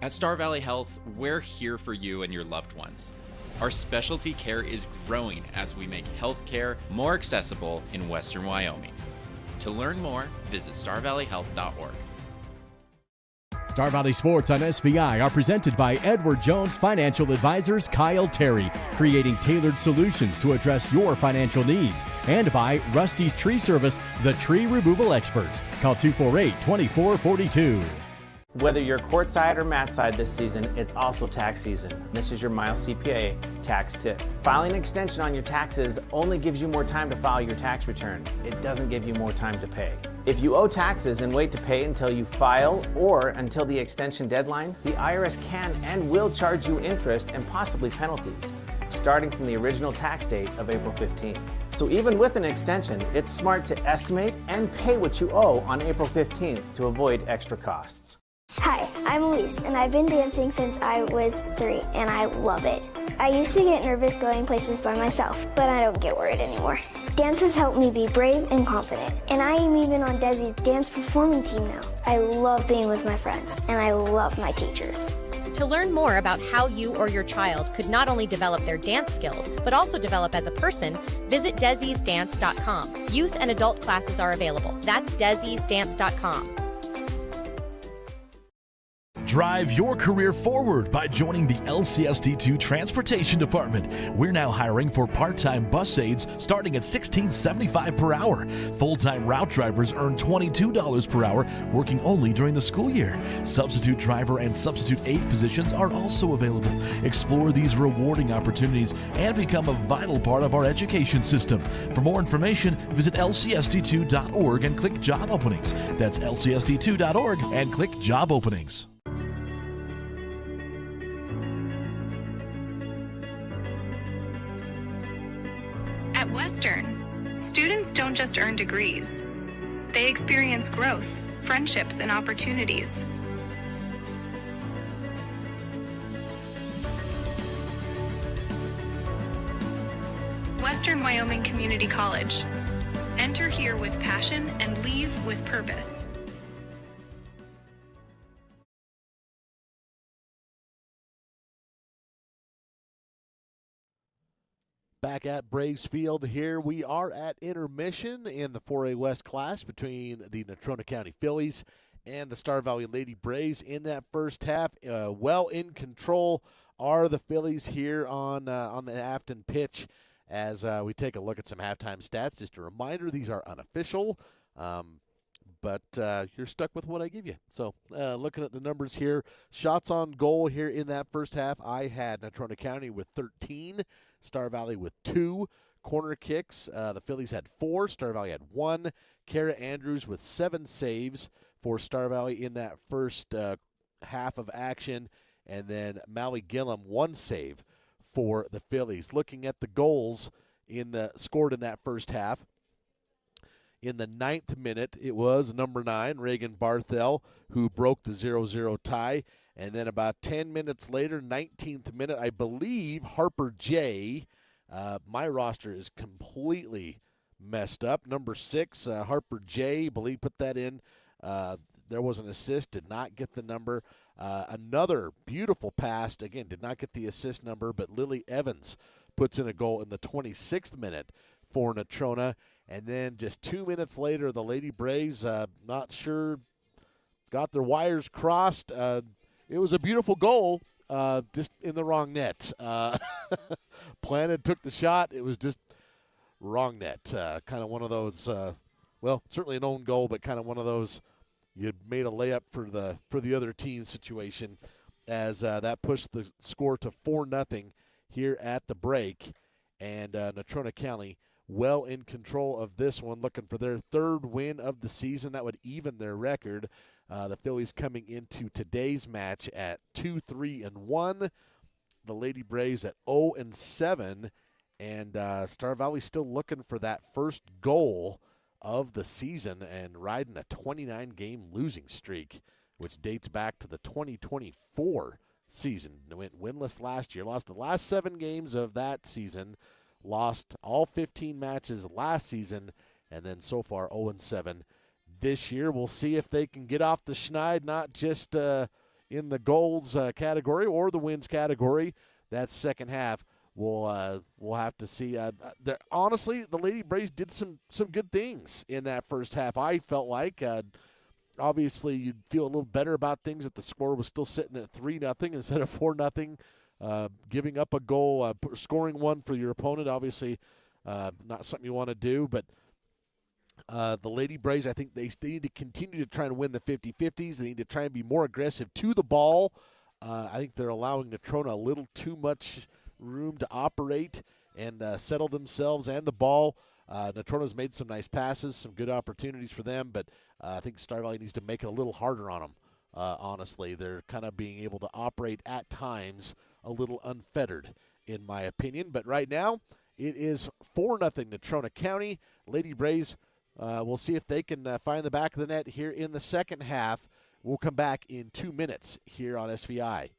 At Star Valley Health, we're here for you and your loved ones. Our specialty care is growing as we make healthcare more accessible in Western Wyoming. To learn more, visit starvalleyhealth.org. Star Valley Sports on SBI are presented by Edward Jones Financial Advisors Kyle Terry, creating tailored solutions to address your financial needs. And by Rusty's Tree Service, the tree removal experts. Call 248-2442. Whether you're courtside or mat side this season, it's also tax season. This is your Miles CPA tax tip. Filing an extension on your taxes only gives you more time to file your tax return. It doesn't give you more time to pay. If you owe taxes and wait to pay until you file or until the extension deadline, the IRS can and will charge you interest and possibly penalties, starting from the original tax date of April 15th. So even with an extension, it's smart to estimate and pay what you owe on April 15th to avoid extra costs. Hi, I'm Elise, and I've been dancing since I was 3, and I love it. I used to get nervous going places by myself, but I don't get worried anymore. Dance has helped me be brave and confident, and I am even on Desi's dance performing team now. I love being with my friends, and I love my teachers. To learn more about how you or your child could not only develop their dance skills, but also develop as a person, visit Desi'sDance.com. Youth and adult classes are available. That's Desi'sDance.com. Drive your career forward by joining the LCSD2 Transportation Department. We're now hiring for part-time bus aides starting at $16.75 per hour. Full-time route drivers earn $22 per hour, working only during the school year. Substitute driver and substitute aide positions are also available. Explore these rewarding opportunities and become a vital part of our education system. For more information, visit lcsd2.org and click Job Openings. That's lcsd2.org and click Job Openings. At Western, students don't just earn degrees. They experience growth, friendships, and opportunities. Western Wyoming Community College. Enter here with passion and leave with purpose. Back at Braves Field here, we are at intermission in the 4A West class between the Natrona County Phillies and the Star Valley Lady Braves in that first half. Well in control are the Phillies here on the Afton pitch as we take a look at some halftime stats. Just a reminder, these are unofficial. but you're stuck with what I give you. So looking at the numbers here, shots on goal here in that first half, I had Natrona County with 13, Star Valley with 2. Corner kicks, the Phillies had 4, Star Valley had 1. Kara Andrews with 7 saves for Star Valley in that first half of action. And then Maui Gillum 1 save for the Phillies. Looking at the goals scored in that first half, in the 9th minute, it was number 9, Reagan Barthel, who broke the 0-0 tie. And then about 10 minutes later, 19th minute, I believe Harper J. My roster is completely messed up. Number 6, Harper J. believe put that in. There was an assist, did not get the number. Another beautiful pass, again, did not get the assist number, but Lily Evans puts in a goal in the 26th minute for Natrona. And then just 2 minutes later, the Lady Braves, not sure, got their wires crossed. It was a beautiful goal, just in the wrong net. Planted, took the shot. It was just wrong net. Kind of one of those, certainly an own goal, but kind of one of those you made a layup for the other team situation, as that pushed the score to 4-0 here at the break. And Natrona County well in control of this one, looking for their 3rd win of the season. That would even their record. The Phillies coming into today's match at 2-3-1. The Lady Braves at 0-7. And Star Valley still looking for that first goal of the season and riding a 29-game losing streak, which dates back to the 2024 season. Went winless last year. Lost the last 7 games of that season. Lost all 15 matches last season, and then so far 0-7 this year. We'll see if they can get off the schneid, not just in the goals category or the wins category. That second half, we'll have to see. Honestly, the Lady Braves did some good things in that first half. I felt like, obviously, you'd feel a little better about things if the score was still sitting at 3-0 instead of 4-0. Giving up a goal, scoring one for your opponent, obviously not something you want to do. But the Lady Braves, I think they need to continue to try and win the 50-50s. They need to try and be more aggressive to the ball. I think they're allowing Natrona a little too much room to operate and settle themselves and the ball. Natrona's made some nice passes, some good opportunities for them, but I think Star Valley needs to make it a little harder on them. Honestly, they're kind of being able to operate at times a little unfettered, in my opinion. But right now, it is 4-0 Natrona County. Lady Braves, we'll see if they can find the back of the net here in the second half. We'll come back in 2 minutes here on SVI.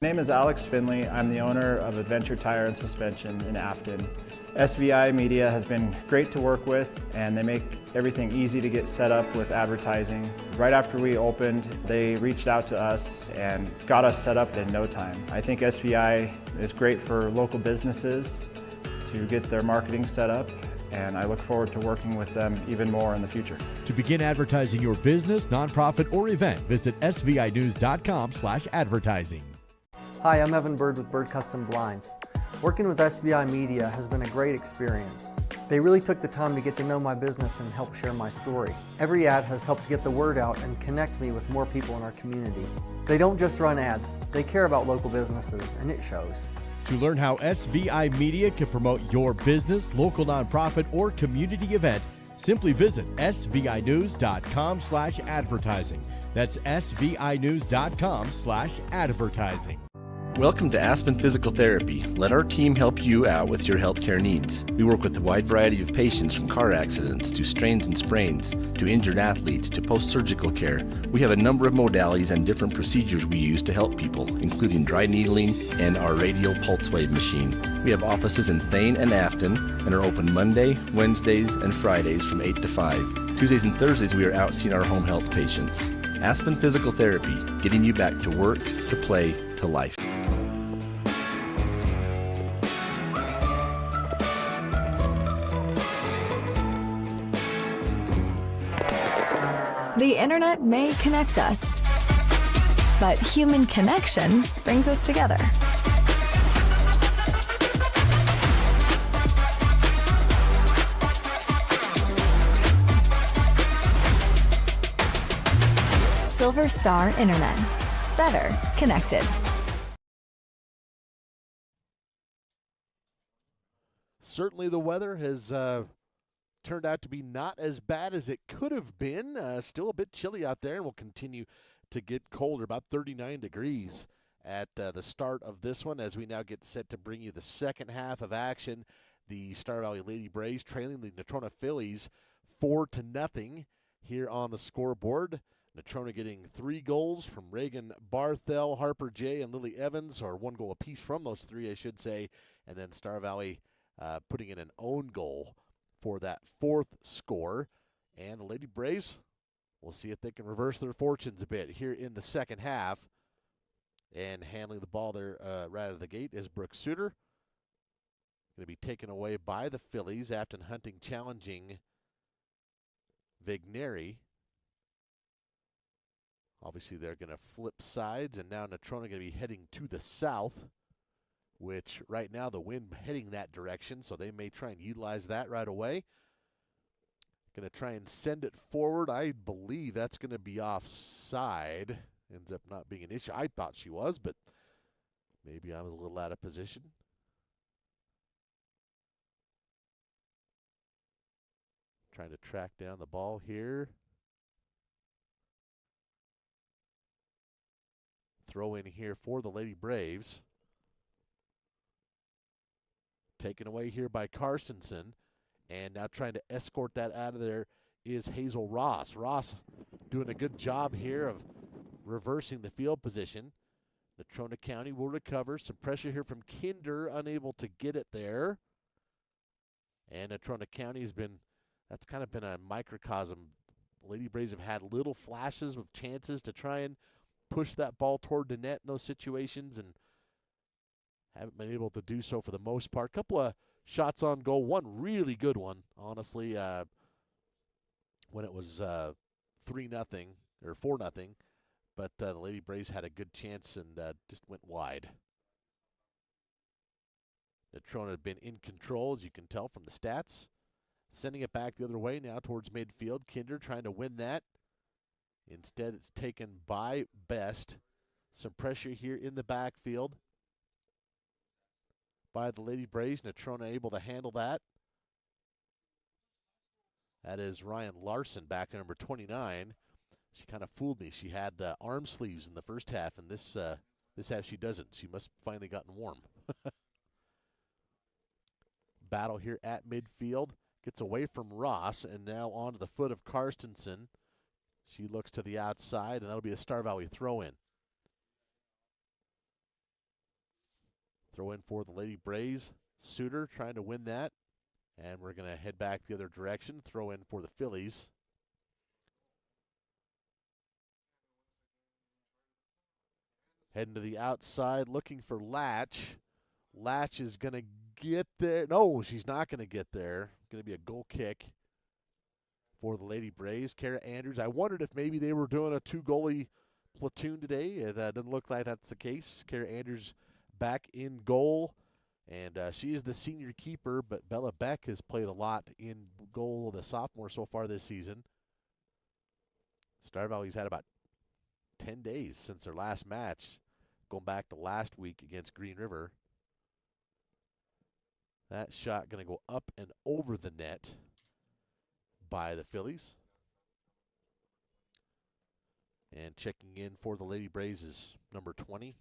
My name is Alex Finley. I'm the owner of Adventure Tire and Suspension in Afton. SVI Media has been great to work with, and they make everything easy to get set up with advertising. Right after we opened, they reached out to us and got us set up in no time. I think SVI is great for local businesses to get their marketing set up, and I look forward to working with them even more in the future. To begin advertising your business, nonprofit, or event, visit svinews.com/advertising. Hi, I'm Evan Bird with Bird Custom Blinds. Working with SVI Media has been a great experience. They really took the time to get to know my business and help share my story. Every ad has helped get the word out and connect me with more people in our community. They don't just run ads, they care about local businesses, and it shows. To learn how SVI Media can promote your business, local nonprofit, or community event, simply visit svinews.com/advertising. That's svinews.com/advertising. Welcome to Aspen Physical Therapy. Let our team help you out with your healthcare needs. We work with a wide variety of patients, from car accidents to strains and sprains to injured athletes to post-surgical care. We have a number of modalities and different procedures we use to help people, including dry needling and our radial pulse wave machine. We have offices in Thane and Afton and are open Monday, Wednesdays, and Fridays from 8 to 5. Tuesdays and Thursdays we are out seeing our home health patients. Aspen Physical Therapy, getting you back to work, to play, to life. The internet may connect us, but human connection brings us together. Silver Star Internet. Better connected. Certainly the weather has turned out to be not as bad as it could have been. Still a bit chilly out there, and will continue to get colder, about 39 degrees at the start of this one, as we now get set to bring you the second half of action. The Star Valley Lady Braves trailing the Natrona Phillies 4-0 here on the scoreboard. Natrona getting 3 goals from Reagan Barthel, Harper J., and Lily Evans, or 1 goal apiece from those 3, I should say, and then Star Valley putting in an own goal for that 4th score. And the Lady Braves, we'll see if they can reverse their fortunes a bit here in the second half. And handling the ball there right out of the gate is Brooke Suter. Going to be taken away by the Phillies. Afton Hunting challenging Vigneri. Obviously, they're going to flip sides, and now Natrona going to be heading to the south, which right now the wind heading that direction, so they may try and utilize that right away. Going to try and send it forward. I believe that's going to be offside. Ends up not being an issue. I thought she was, but maybe I was a little out of position. Trying to track down the ball here. Throw in here for the Lady Braves. Taken away here by Karstensen. And now trying to escort that out of there is Hazel Ross. Ross doing a good job here of reversing the field position. Natrona County will recover. Some pressure here from Kinder, unable to get it there. And Natrona County has been, that's kind of been a microcosm. Lady Braves have had little flashes with chances to try and push that ball toward the net in those situations and haven't been able to do so for the most part. A couple of shots on goal, one really good one, honestly, when it was 3-0 or 4-0. But the Lady Braves had a good chance and just went wide. Natrona had been in control, as you can tell from the stats. Sending it back the other way now towards midfield. Kinder trying to win that. Instead, it's taken by Best. Some pressure here in the backfield by the Lady Braves. Natrona able to handle that. That is Ryan Larson, back to number 29. She kind of fooled me. She had arm sleeves in the first half, and this half she doesn't. She must have finally gotten warm. Battle here at midfield. Gets away from Ross, and now onto the foot of Karstensen. She looks to the outside, and that'll be a Star Valley throw-in. Throw in for the Lady Braves. Suter trying to win that. And we're going to head back the other direction. Throw in for the Phillies. Heading to the outside, looking for Latch. Latch is going to get there. No, she's not going to get there. Going to be a goal kick for the Lady Braves. Kara Andrews. I wondered if maybe they were doing a 2-goalie platoon today. It doesn't look like that's the case. Kara Andrews back in goal, and she is the senior keeper, but Bella Beck has played a lot in goal, the sophomore, so far this season. Star Valley's had about 10 days since their last match, going back to last week against Green River. That shot going to go up and over the net by the Phillies. And checking in for the Lady Braves is number 20.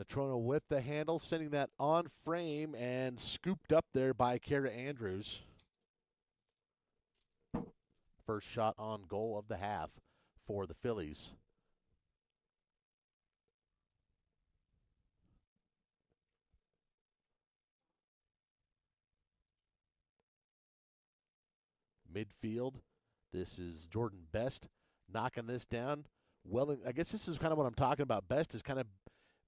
Natrona with the handle, sending that on frame and scooped up there by Kara Andrews. First shot on goal of the half for the Phillies. Midfield, this is Jordan Best knocking this down. Well, I guess this is kind of what I'm talking about. Best is kind of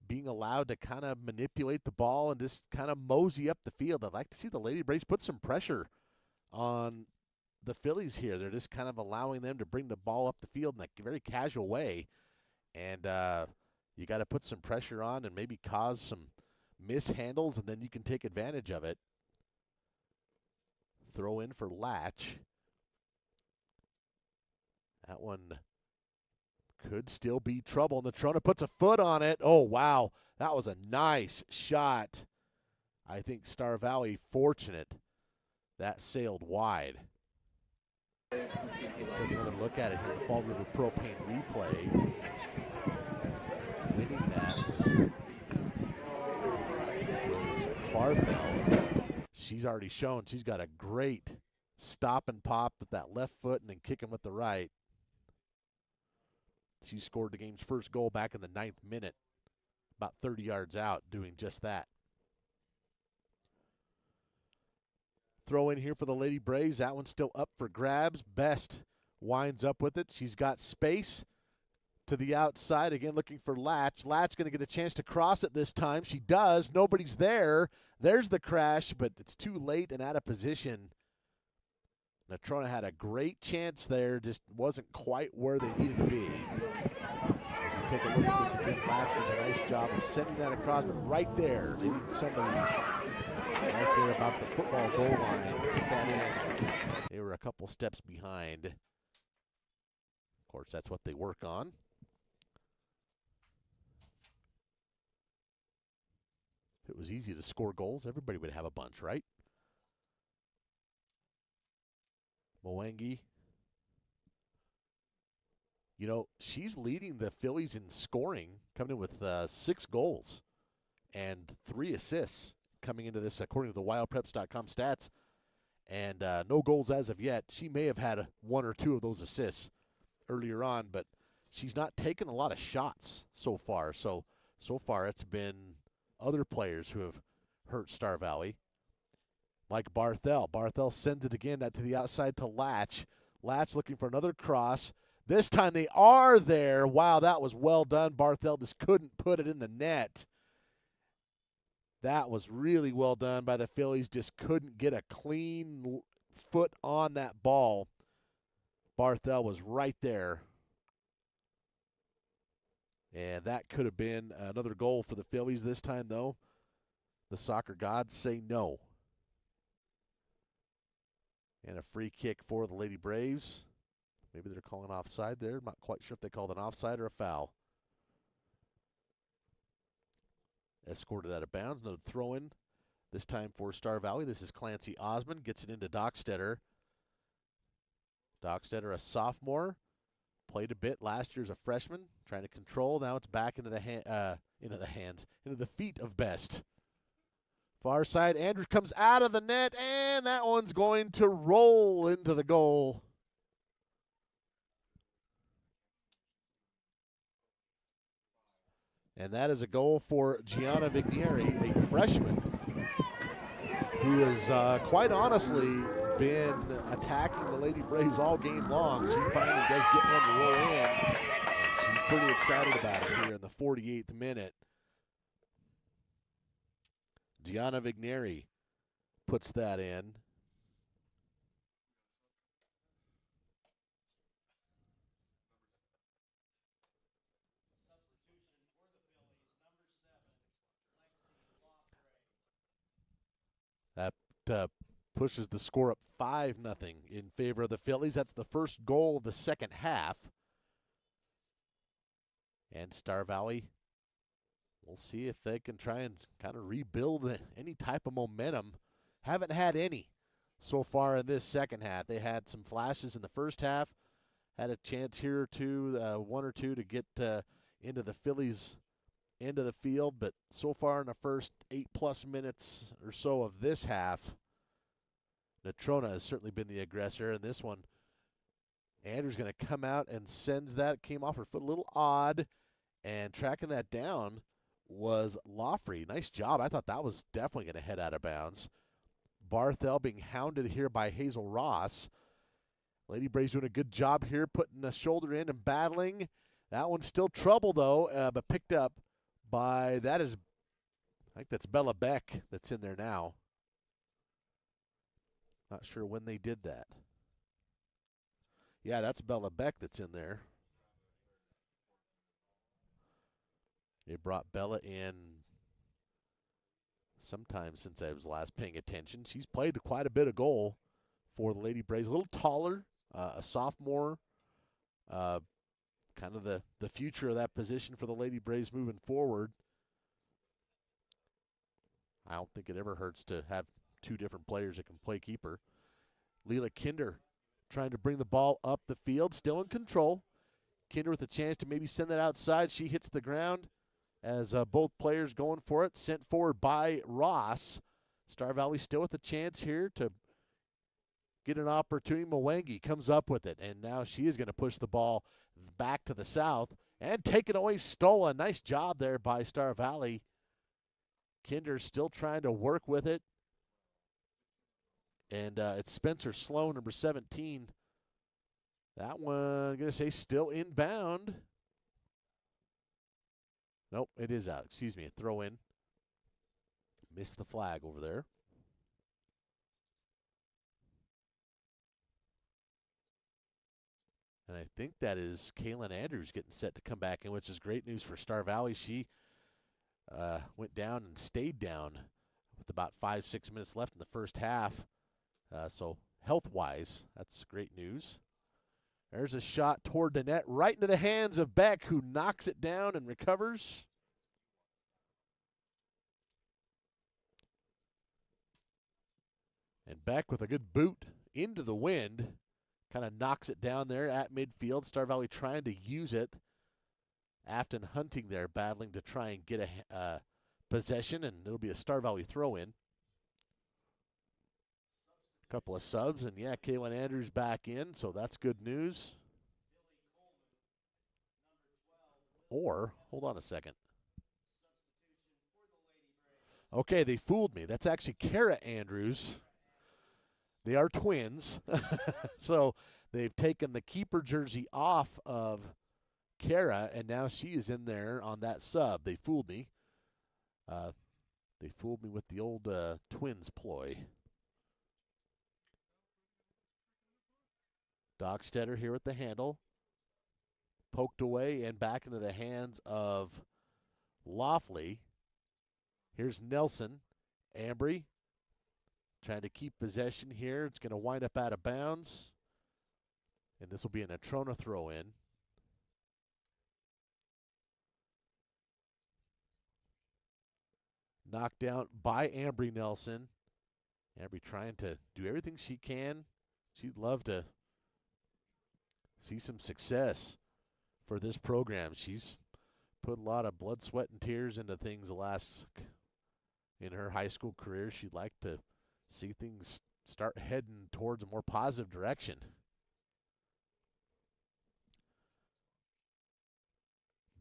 being allowed to kind of manipulate the ball and just kind of mosey up the field. I'd like to see the Lady Braves put some pressure on the Phillies here. They're just kind of allowing them to bring the ball up the field in a very casual way. And you got to put some pressure on and maybe cause some mishandles, and then you can take advantage of it. Throw in for Latch. That one could still be trouble. Natrona puts a foot on it. Oh, wow. That was a nice shot. I think Star Valley fortunate. That sailed wide. Take another look at it here. The Fall River Propane replay. Winning that was Barthel. She's already shown she's got a great stop and pop with that left foot and then kicking with the right. She scored the game's first goal back in the 9th minute, about 30 yards out, doing just that. Throw in here for the Lady Braves. That one's still up for grabs. Best winds up with it. She's got space to the outside. Again, looking for Latch. Latch going to get a chance to cross it this time. She does. Nobody's there. There's the crash, but it's too late and out of position. Natrona had a great chance there, just wasn't quite where they needed to be. As we take a look at this again, Latch does a nice job of sending that across, but right there, they need somebody right there about the football goal line. Put that in. They were a couple steps behind. Of course, that's what they work on. If it was easy to score goals, everybody would have a bunch, right? Mwangi. You know, she's leading the Phillies in scoring, coming in with 6 goals and 3 assists coming into this, according to the wildpreps.com stats. And no goals as of yet. She may have had 1 or 2 of those assists earlier on, but she's not taken a lot of shots so far. So far it's been other players who have hurt Star Valley. Like Barthel. Barthel sends it again to the outside to Latch. Latch looking for another cross. This time they are there. Wow, that was well done. Barthel just couldn't put it in the net. That was really well done by the Phillies. Just couldn't get a clean foot on that ball. Barthel was right there. And that could have been another goal for the Phillies this time, though. The soccer gods say no. And a free kick for the Lady Braves. Maybe they're calling offside there. I'm not quite sure if they called an offside or a foul. Escorted out of bounds. Another throw-in. This time for Star Valley. This is Clancy Osmond. Gets it into Dockstetter. Dockstetter, a sophomore. Played a bit last year as a freshman. Trying to control. Now it's back into the feet of Best. Far side, Andrews comes out of the net, and that one's going to roll into the goal. And that is a goal for Gianna Vigneri, a freshman, who has quite honestly been attacking the Lady Braves all game long. She finally does get one to roll in, and she's pretty excited about it here in the 48th minute. Gianna Vigneri puts that in. That pushes the score up 5-0 in favor of the Phillies. That's the first goal of the second half. And Star Valley, we'll see if they can try and kind of rebuild any type of momentum. Haven't had any so far in this second half. They had some flashes in the first half. Had a chance here or two, 1 or 2 to get into the Phillies' end of the field. But so far in the first 8+ minutes or so of this half, Natrona has certainly been the aggressor. And this one, Andrew's going to come out and sends that. Came off her foot a little odd. And tracking that down was Lawfrey. Nice job. I thought that was definitely going to head out of bounds. Barthel being hounded here by Hazel Ross. Lady Braves doing a good job here, putting a shoulder in and battling. That one's still trouble, though, but picked up by, I think that's Bella Beck that's in there now. Not sure when they did that. Yeah, that's Bella Beck that's in there. They brought Bella in sometime since I was last paying attention. She's played quite a bit of goal for the Lady Braves. A little taller, a sophomore, kind of the future of that position for the Lady Braves moving forward. I don't think it ever hurts to have two different players that can play keeper. Leela Kinder trying to bring the ball up the field, still in control. Kinder with a chance to maybe send that outside. She hits the ground as both players going for it. Sent forward by Ross. Star Valley still with a chance here to get an opportunity. Mwangi comes up with it, and now she is going to push the ball back to the south and take it away stolen. Nice job there by Star Valley. Kinder still trying to work with it. And it's Spencer Sloan, number 17. That one, I'm going to say, still inbound. Nope, it is out. Excuse me, a throw in. Missed the flag over there. And I think that is Kaylin Andrews getting set to come back in, which is great news for Star Valley. She went down and stayed down with about 5-6 minutes left in the first half. So health-wise, that's great news. There's a shot toward the net, right into the hands of Beck, who knocks it down and recovers. And Beck with a good boot into the wind, kind of knocks it down there at midfield. Star Valley trying to use it. Afton Hunting there, battling to try and get a possession, and it'll be a Star Valley throw-in. Couple of subs, and yeah, Kaylin Andrews back in, so that's good news. Or, hold on a second. Okay, they fooled me. That's actually Kara Andrews. They are twins. So they've taken the keeper jersey off of Kara, and now she is in there on that sub. They fooled me. They fooled me with the old twins ploy. Dockstetter here with the handle. Poked away and back into the hands of Laughley. Here's Nelson. Ambry trying to keep possession here. It's going to wind up out of bounds. And this will be a Natrona throw-in. Knocked out by Ambry Nelson. Ambry trying to do everything she can. She'd love to see some success for this program. She's put a lot of blood, sweat, and tears into things in her high school career. She'd like to see things start heading towards a more positive direction.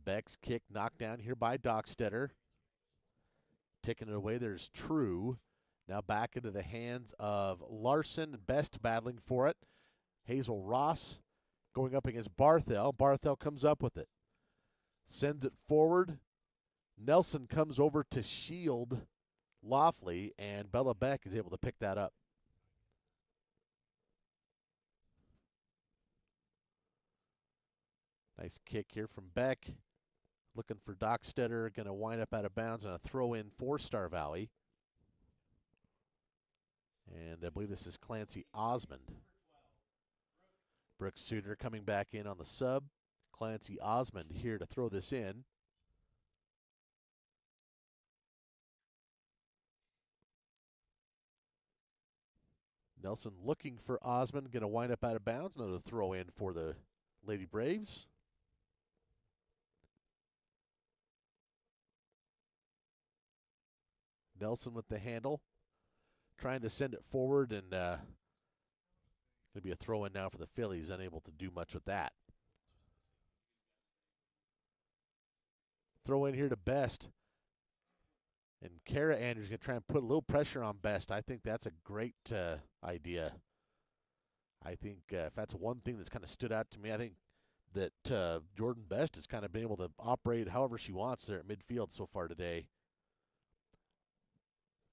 Beck's kick knocked down here by Dockstetter. Taking it away, there's True. Now back into the hands of Larson. Best battling for it. Hazel Ross going up against Barthel. Barthel comes up with it. Sends it forward. Nelson comes over to shield Laughley, and Bella Beck is able to pick that up. Nice kick here from Beck. Looking for Dockstetter. Going to wind up out of bounds on a throw-in for Star Valley. And I believe this is Clancy Osmond. Brooks Suter coming back in on the sub. Clancy Osmond here to throw this in. Nelson looking for Osmond. Going to wind up out of bounds. Another throw in for the Lady Braves. Nelson with the handle. Trying to send it forward, and going to be a throw in now for the Phillies. Unable to do much with that. Throw in here to Best. And Kara Andrews going to try and put a little pressure on Best. I think that's a great idea. I think if that's one thing that's kind of stood out to me, I think that Jordan Best has kind of been able to operate however she wants there at midfield so far today.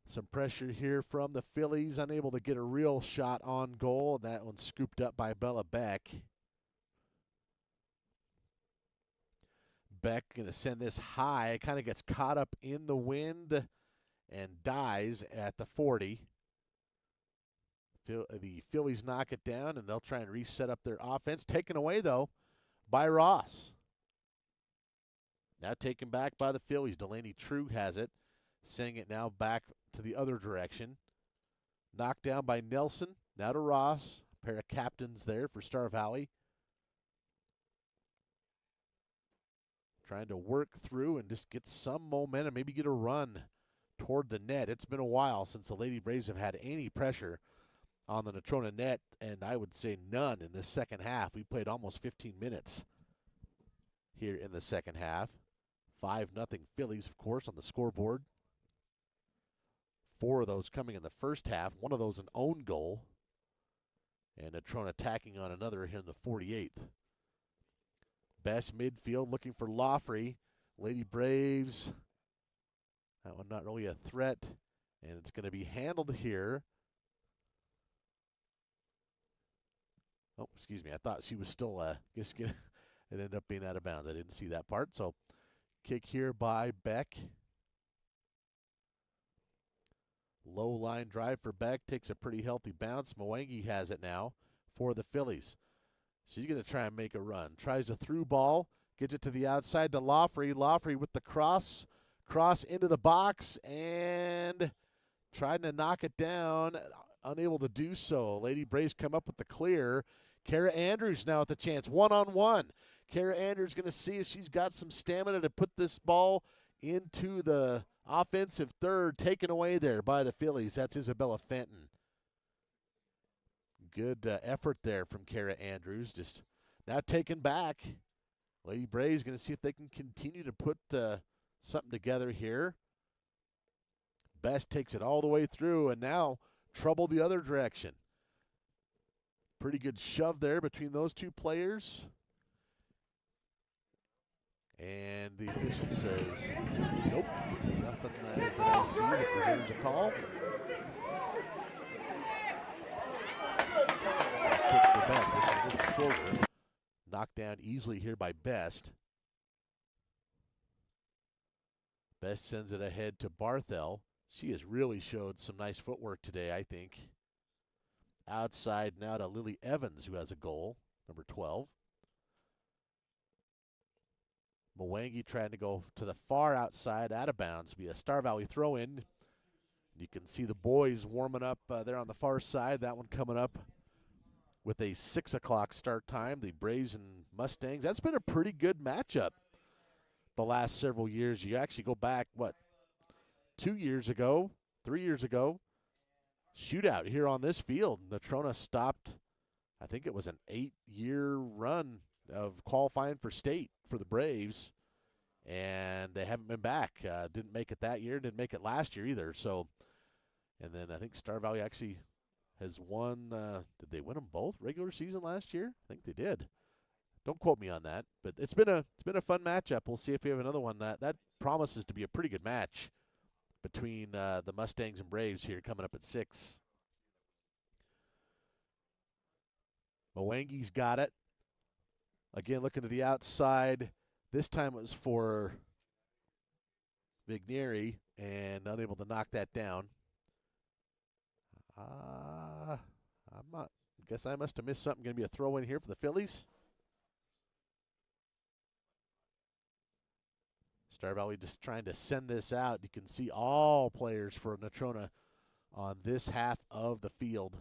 Some pressure here from the Phillies, unable to get a real shot on goal. That one scooped up by Bella Beck. Beck going to send this high. It kind of gets caught up in the wind and dies at the 40. The Phillies knock it down, and they'll try and reset up their offense. Taken away, though, by Ross. Now taken back by the Phillies. Delaney True has it. Sending it now back to the other direction. Knocked down by Nelson. Now to Ross. A pair of captains there for Star Valley. Trying to work through and just get some momentum, maybe get a run toward the net. It's been a while since the Lady Braves have had any pressure on the Natrona net, and I would say none in this second half. We played almost 15 minutes here in the second half. 5-0 Phillies, of course, on the scoreboard. 4 of those coming in the first half. 1 of those an own goal. And Natrona tacking on another here in the 48th. Best midfield looking for Laufrey. Lady Braves. That one not really a threat. And it's going to be handled here. Oh, excuse me. I thought she was still, it ended up being out of bounds. I didn't see that part. So, kick here by Beck. Low line drive for Beck. Takes a pretty healthy bounce. Mwangi has it now for the Phillies. She's going to try and make a run. Tries a through ball. Gets it to the outside to Laufrey. Laufrey with the cross. Cross into the box. And trying to knock it down. Unable to do so. Lady Braves come up with the clear. Kara Andrews now at the chance. One-on-one. Kara Andrews going to see if she's got some stamina to put this ball into the offensive third. Taken away there by the Phillies. That's Isabella Fenton. Good effort there from Kara Andrews. Just now taken back. Lady Braves going to see if they can continue to put something together here. Best takes it all the way through, and now trouble the other direction. Pretty good shove there between those two players. And the official says, nope, nothing that I see that deserves a call. Kick the back, this is a little shorter. Knocked down easily here by Best. Best sends it ahead to Barthel. She has really showed some nice footwork today, I think. Outside now to Lily Evans, who has a goal, number 12. Mwangi trying to go to the far outside, out of bounds, be a Star Valley throw-in. You can see the boys warming up there on the far side. That one coming up with a 6 o'clock start time. The Braves and Mustangs. That's been a pretty good matchup the last several years. You actually go back, 2 years ago, 3 years ago, shootout here on this field. Natrona stopped, I think it was an 8-year run of qualifying for state for the Braves, and they haven't been back. Didn't make it that year, didn't make it last year either. So, and then I think Star Valley actually has won. Did they win them both regular season last year? I think they did. Don't quote me on that, but it's been a fun matchup. We'll see if we have another one. That promises to be a pretty good match between the Mustangs and Braves here coming up at 6. Mwangi's got it. Again, looking to the outside. This time it was for Vigneri and unable to knock that down. Guess I must have missed something. Going to be a throw in here for the Phillies. Star Valley just trying to send this out. You can see all players for Natrona on this half of the field.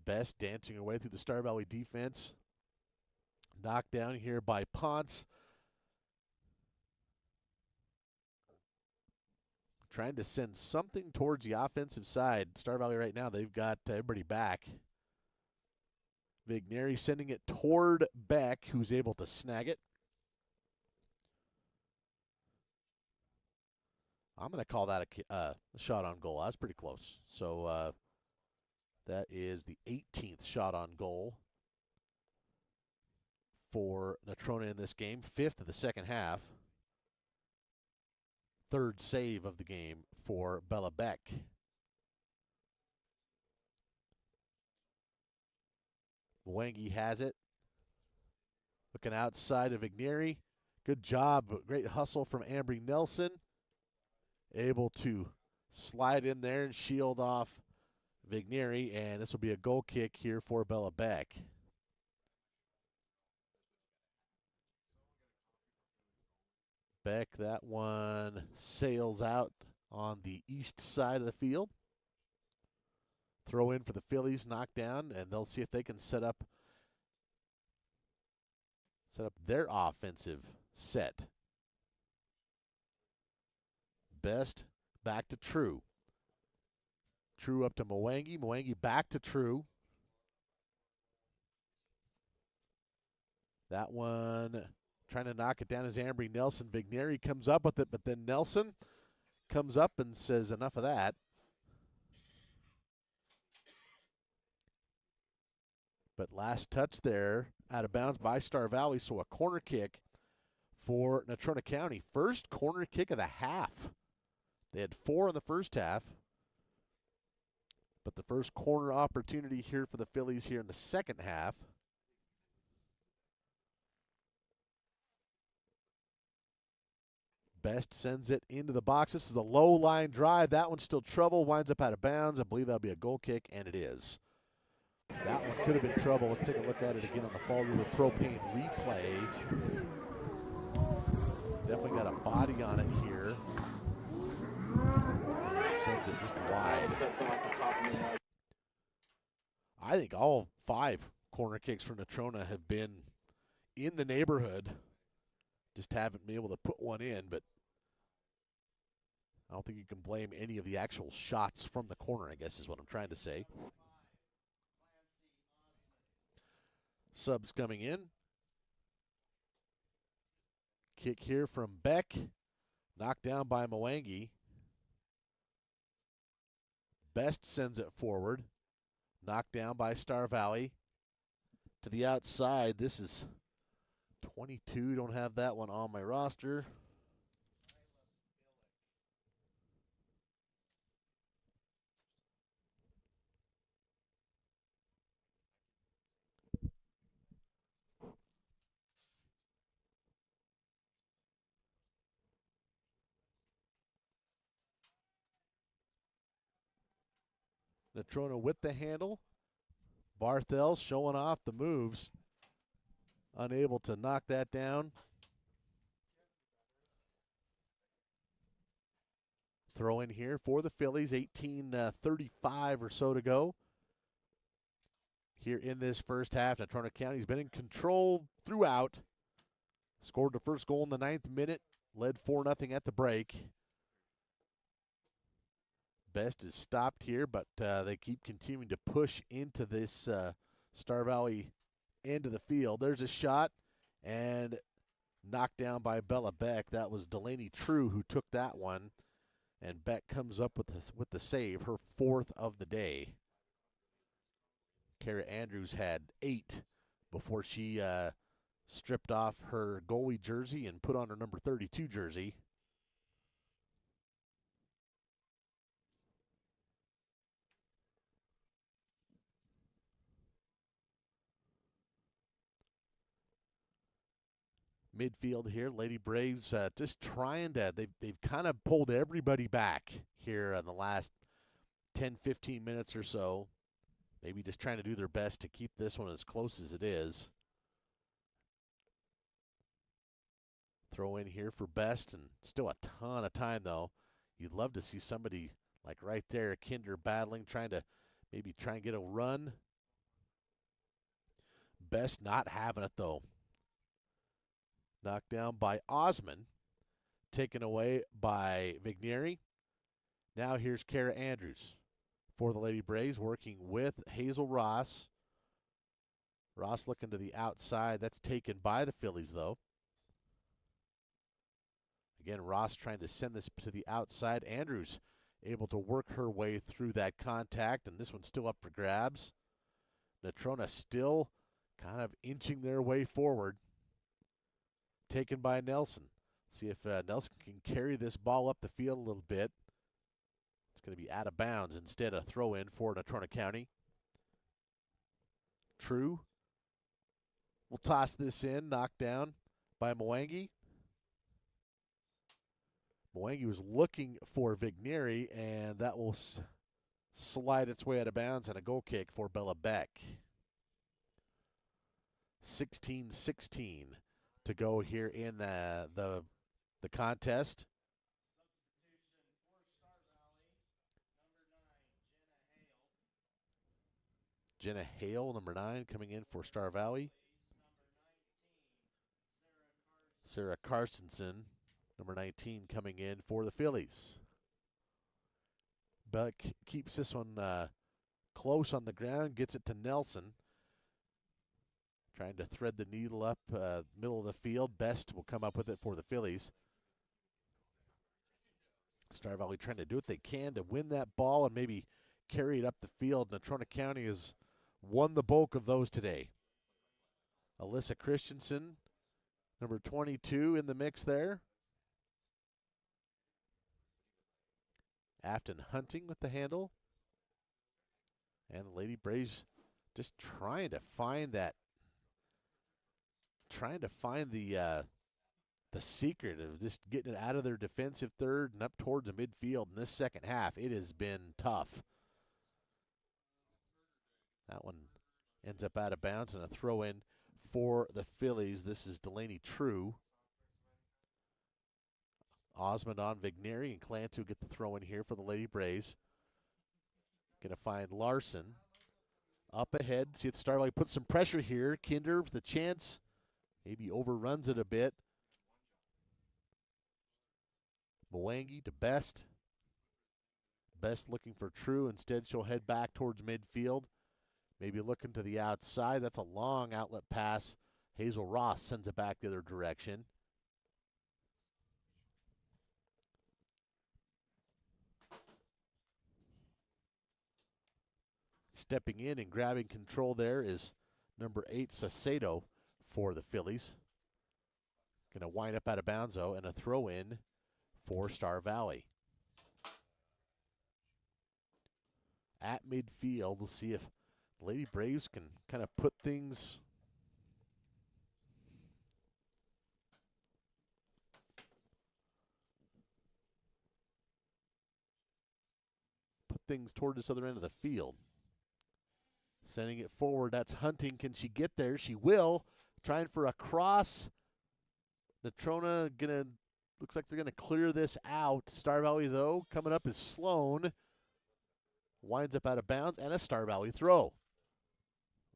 Best dancing her way through the Star Valley defense. Knocked down here by Ponce. Trying to send something towards the offensive side. Star Valley right now, they've got everybody back. Vigneri sending it toward Beck, who's able to snag it. I'm going to call that a shot on goal. That's pretty close. So that is the 18th shot on goal for Natrona in this game. 5th of the second half. 3rd save of the game for Bella Beck. Mwangi has it. Looking outside of Vigneri. Good job. Great hustle from Ambry Nelson. Able to slide in there and shield off Vigneri, and this will be a goal kick here for Bella Beck. Beck, that one sails out on the east side of the field. Throw in for the Phillies, knocked down, and they'll see if they can set up their offensive set. Best back to True. True up to Mwangi. Mwangi back to True. That one trying to knock it down is Ambry Nelson. Vigneri comes up with it, but then Nelson comes up and says enough of that. But last touch there, out of bounds by Star Valley, so a corner kick for Natrona County. First corner kick of the half. They had 4 in the first half. But the first corner opportunity here for the Phillies here in the second half. Best sends it into the box. This is a low line drive. That one's still trouble. Winds up out of bounds. I believe that'll be a goal kick, and it is. That one could have been trouble. Let's take a look at it again on the Fall River Propane replay. Definitely got a body on it here. Sends it just wide. I think all 5 corner kicks for Natrona have been in the neighborhood. Just haven't been able to put one in, but I don't think you can blame any of the actual shots from the corner, I guess is what I'm trying to say. Subs coming in. Kick here from Beck. Knocked down by Mwangi. Best sends it forward. Knocked down by Star Valley. To the outside. This is 22. Don't have that one on my roster. Natrona with the handle. Barthel showing off the moves. Unable to knock that down. Throw in here for the Phillies. 18:35 or so to go. Here in this first half, Natrona County's been in control throughout. Scored the first goal in the 9th minute. Led 4-0 at the break. Best is stopped here, but they keep continuing to push into this Star Valley end of the field. There's a shot, and knocked down by Bella Beck. That was Delaney True who took that one, and Beck comes up with the save, her 4th of the day. Kara Andrews had 8 before she stripped off her goalie jersey and put on her number 32 jersey. Midfield here, Lady Braves just trying to, they've kind of pulled everybody back here in the last 10-15 minutes or so. Maybe just trying to do their best to keep this one as close as it is. Throw in here for Best, and still a ton of time though. You'd love to see somebody like right there, Kinder battling, trying to maybe try and get a run. Best not having it though. Knocked down by Osman. Taken away by Vigneri. Now here's Kara Andrews for the Lady Braves, working with Hazel Ross. Ross looking to the outside. That's taken by the Phillies, though. Again, Ross trying to send this to the outside. Andrews able to work her way through that contact, and this one's still up for grabs. Natrona still kind of inching their way forward. Taken by Nelson. See if Nelson can carry this ball up the field a little bit. It's going to be out of bounds. Instead, a throw in for Natrona County. True will toss this in, knocked down by Mwangi. Mwangi was looking for Vigneri, and that will slide its way out of bounds, and a goal kick for Bella Beck. 16-16 to go here in the contest. Jenna Hale, number 9, coming in for Star Valley. Sarah Carstensen, number 19, coming in for the Phillies. Beck keeps this one close on the ground, gets it to Nelson. Trying to thread the needle up middle of the field. Best will come up with it for the Phillies. Star Valley trying to do what they can to win that ball and maybe carry it up the field. Natrona County has won the bulk of those today. Alyssa Christensen, number 22, in the mix there. Afton Hunting with the handle. And the Lady Braves just trying to find that. Trying to find the secret of just getting it out of their defensive third and up towards the midfield in this second half. It has been tough. That one ends up out of bounds and a throw in for the Phillies. This is Delaney True. Osmond on Vigneri and Clancy get the throw in here for the Lady Braves. Going to find Larson. Up ahead. See if Star Valley puts some pressure here. Kinder with a chance. Maybe overruns it a bit. Mwangi to Best. Best looking for True. Instead, she'll head back towards midfield. Maybe looking to the outside. That's a long outlet pass. Hazel Ross sends it back the other direction. Stepping in and grabbing control there is number 8, Sacedo, for the Phillies. Going to wind up out of bounds, though, and a throw in for Star Valley. At midfield, we'll see if Lady Braves can kind of put things toward this other end of the field. Sending it forward, that's Hunting. Can she get there? She will. Trying for a cross. Natrona looks like they're gonna clear this out. Star Valley, though, coming up is Sloan. Winds up out of bounds, and a Star Valley throw.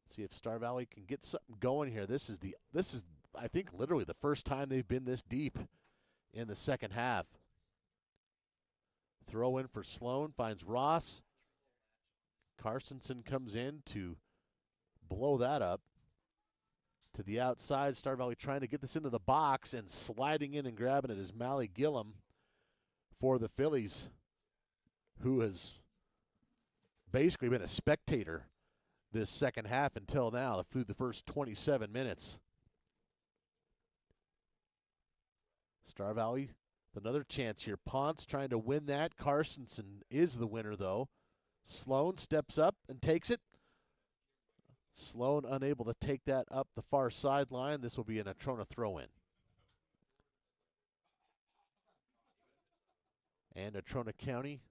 Let's see if Star Valley can get something going here. This is I think literally the first time they've been this deep in the second half. Throw in for Sloan, finds Ross. Carstensen comes in to blow that up. To the outside, Star Valley trying to get this into the box, and sliding in and grabbing it is Mally Gillum for the Phillies, who has basically been a spectator this second half until now, through the first 27 minutes. Star Valley, another chance here. Ponce trying to win that. Carstensen is the winner, though. Sloan steps up and takes it. Sloan unable to take that up the far sideline. This will be a Natrona throw-in. And Natrona County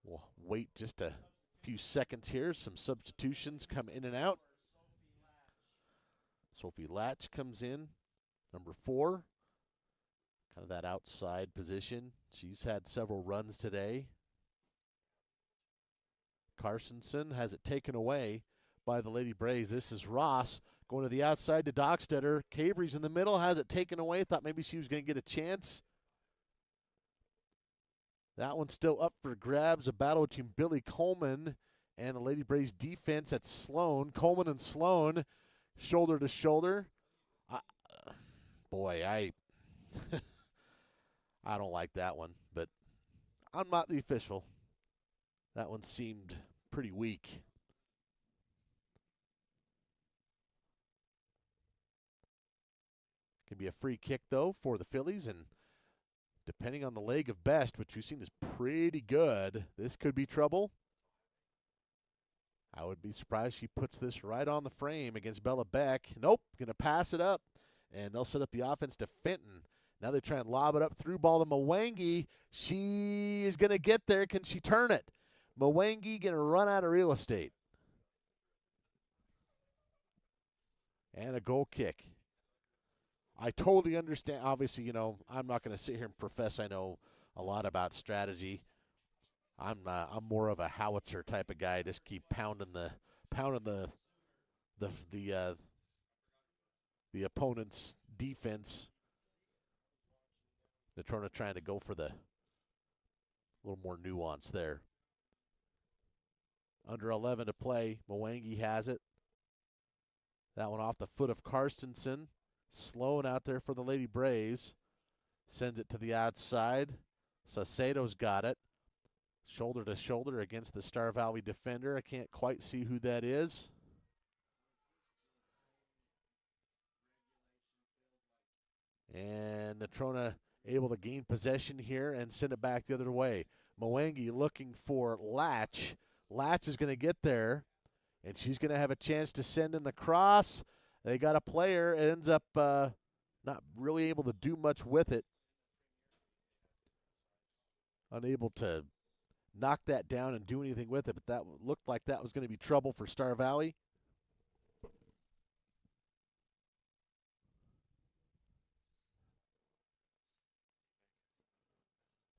will wait just a few seconds here. Some substitutions come in and out. Sophie Latch comes in, number 4. Kind of that outside position. She's had several runs today. Carstensen has it taken away by the Lady Braves. This is Ross going to the outside to Dockstetter. Cavery's in the middle, has it taken away. Thought maybe she was going to get a chance. That one's still up for grabs. A battle between Billy Coleman and the Lady Braves defense at Sloan. Coleman and Sloan, shoulder to shoulder. I don't like that one, but I'm not the official. That one seemed pretty weak. Can be a free kick, though, for the Phillies, and depending on the leg of Best, which we've seen is pretty good, this could be trouble. I would be surprised she puts this right on the frame against Bella Beck. Nope, going to pass it up, and they'll set up the offense to Fenton. Now they try and lob it up through ball to Mwangi. She is going to get there. Can she turn it? Mwangi going to run out of real estate. And a goal kick. I totally understand. Obviously, you know, I'm not going to sit here and profess I know a lot about strategy. I'm more of a howitzer type of guy. Just keep pounding the opponent's defense. Natrona trying to go for the little more nuance there. Under 11 to play. Mwangi has it. That one off the foot of Karstensen. Slowing out there for the Lady Braves. Sends it to the outside. Saucedo's got it. Shoulder to shoulder against the Star Valley defender. I can't quite see who that is. And Natrona able to gain possession here and send it back the other way. Mwangi looking for Latch. Latch is going to get there, and she's going to have a chance to send in the cross. They got a player. It ends up not really able to do much with it. Unable to knock that down and do anything with it, but that looked like that was going to be trouble for Star Valley.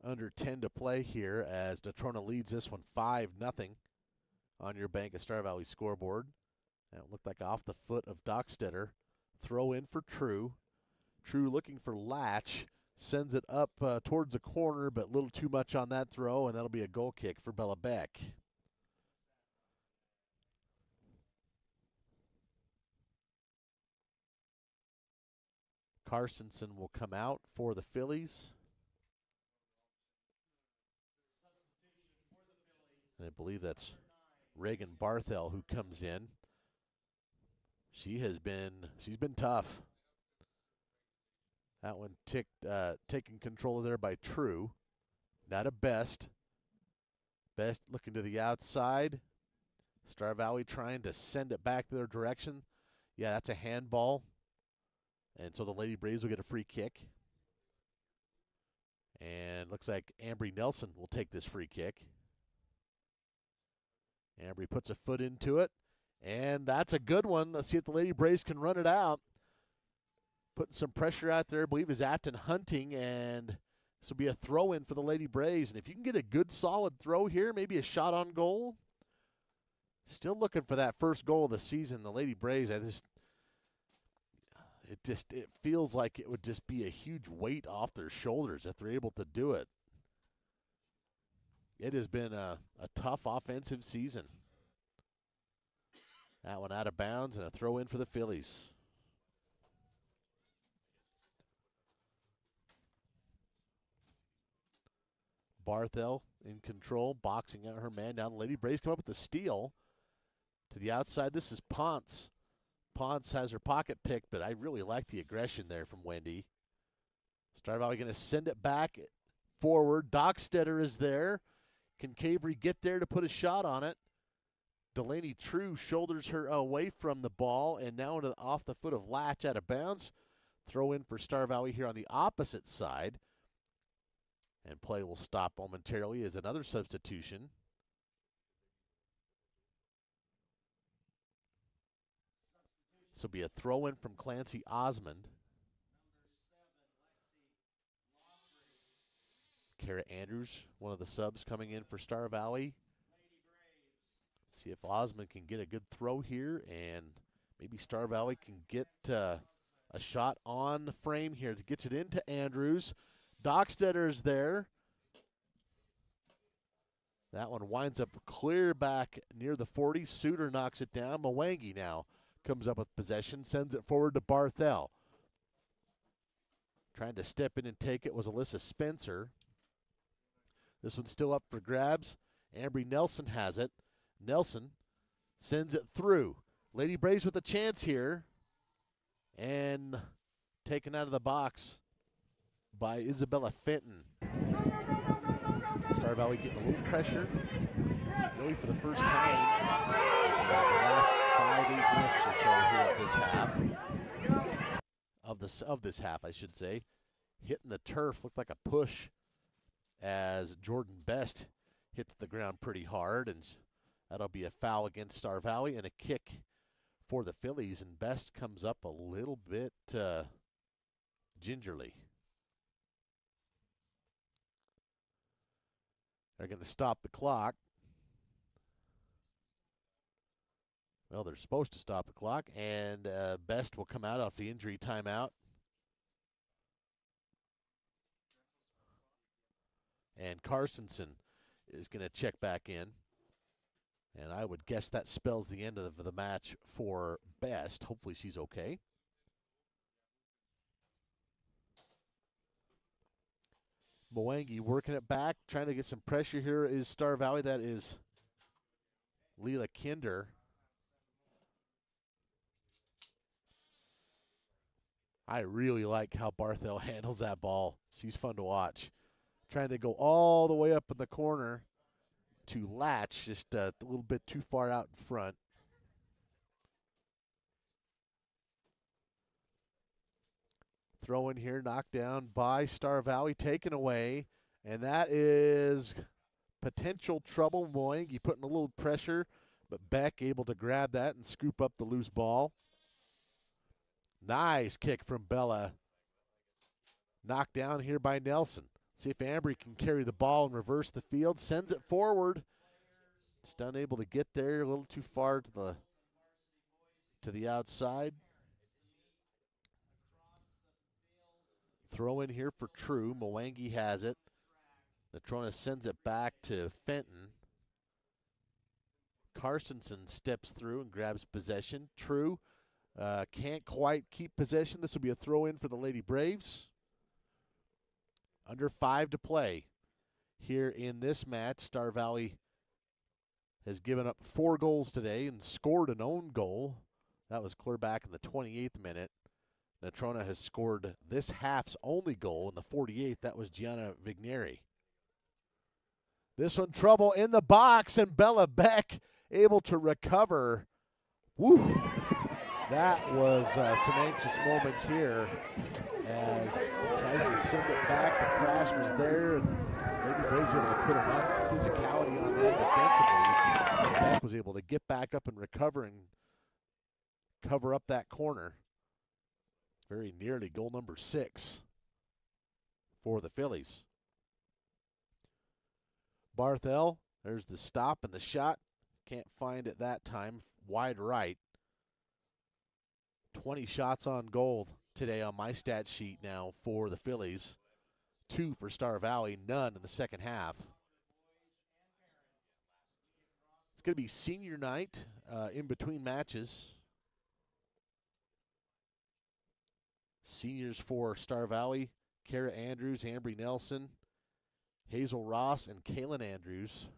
Under 10 to play here as Natrona leads this one 5-0 on your Bank of Star Valley scoreboard. That looked like off the foot of Dockstetter. Throw in for True. True looking for Latch. Sends it up towards the corner, but a little too much on that throw, and that'll be a goal kick for Bella Beck. Karstensen will come out for the Phillies. And I believe that's Reagan Barthel who comes in. She's been tough. That one taken control of there by True. Not a Best. Best looking to the outside. Star Valley trying to send it back their direction. Yeah, that's a handball. And so the Lady Braves will get a free kick. And looks like Ambry Nelson will take this free kick. Ambry puts a foot into it. And that's a good one. Let's see if the Lady Braves can run it out. Putting some pressure out there, I believe, is Afton Hunting. And this will be a throw-in for the Lady Braves. And if you can get a good, solid throw here, maybe a shot on goal. Still looking for that first goal of the season. The Lady Braves, it feels like it would just be a huge weight off their shoulders if they're able to do it. It has been a tough offensive season. That one out of bounds and a throw in for the Phillies. Barthel in control, boxing out her man. Now the Lady Braves come up with the steal. To the outside, this is Ponce. Ponce has her pocket picked, but I really like the aggression there from Wendy. Star Valley going to send it back forward. Dockstetter is there. Can Cavery get there to put a shot on it? Delaney True shoulders her away from the ball, and now off the foot of Latch out of bounds. Throw in for Star Valley here on the opposite side. And play will stop momentarily as another substitution. This will be a throw-in from Clancy Osmond. Kara Andrews, one of the subs coming in for Star Valley. See if Osmond can get a good throw here, and maybe Star Valley can get a shot on the frame here. That gets it into Andrews. Dockstetter is there. That one winds up clear back near the 40. Suter knocks it down. Mwangi now comes up with possession, sends it forward to Barthel. Trying to step in and take it was Alyssa Spencer. This one's still up for grabs. Ambry Nelson has it. Nelson sends it through. Lady Braves with a chance here. And taken out of the box by Isabella Fenton. Star Valley getting a little pressure. Really for the first time in the last 5-8 minutes or so here at this half. Of this half, I should say. hitting the turf. Looked like a push as Jordan Best hits the ground pretty hard, and that'll be a foul against Star Valley and a kick for the Phillies, and Best comes up a little bit gingerly. They're going to stop the clock. Well, they're supposed to stop the clock, and Best will come out off the injury timeout. And Carstensen is going to check back in. And I would guess that spells the end of the match for Best. Hopefully she's okay. Mwangi working it back, trying to get some pressure here is Star Valley. That is Leela Kinder. I really like how Barthel handles that ball. She's fun to watch. Trying to go all the way up in the corner to latch, just a little bit too far out in front. Throw in here, knocked down by Star Valley, taken away, and that is potential trouble. Mwangi putting a little pressure, but Beck able to grab that and scoop up the loose ball. Nice kick from Bella. Knocked down here by Nelson. See if Ambry can carry the ball and reverse the field. Sends it forward. Just unable to get there, a little too far to the outside. Throw in here for True. Mwangi has it. Natrona sends it back to Fenton. Carstensen steps through and grabs possession. True can't quite keep possession. This will be a throw in for the Lady Braves. Under 5 to play here in this match. Star Valley has given up 4 goals today and scored an own goal. That was clear back in the 28th minute. Natrona has scored this half's only goal in the 48th. That was Gianna Vigneri. This one, trouble in the box, and Bella Beck able to recover. Woo! That was some anxious moments here as tries to send it back. The crash was there, and maybe Braves able to put enough physicality on that defensively. And Beck was able to get back up and recover and cover up that corner. Very nearly goal number 6 for the Phillies. Barthel, there's the stop and the shot. Can't find it that time. Wide right. 20 shots on goal today on my stat sheet now for the Phillies. 2 for Star Valley, none in the second half. It's going to be senior night in between matches. Seniors for Star Valley, Kara Andrews, Ambry Nelson, Hazel Ross, and Kaylin Andrews.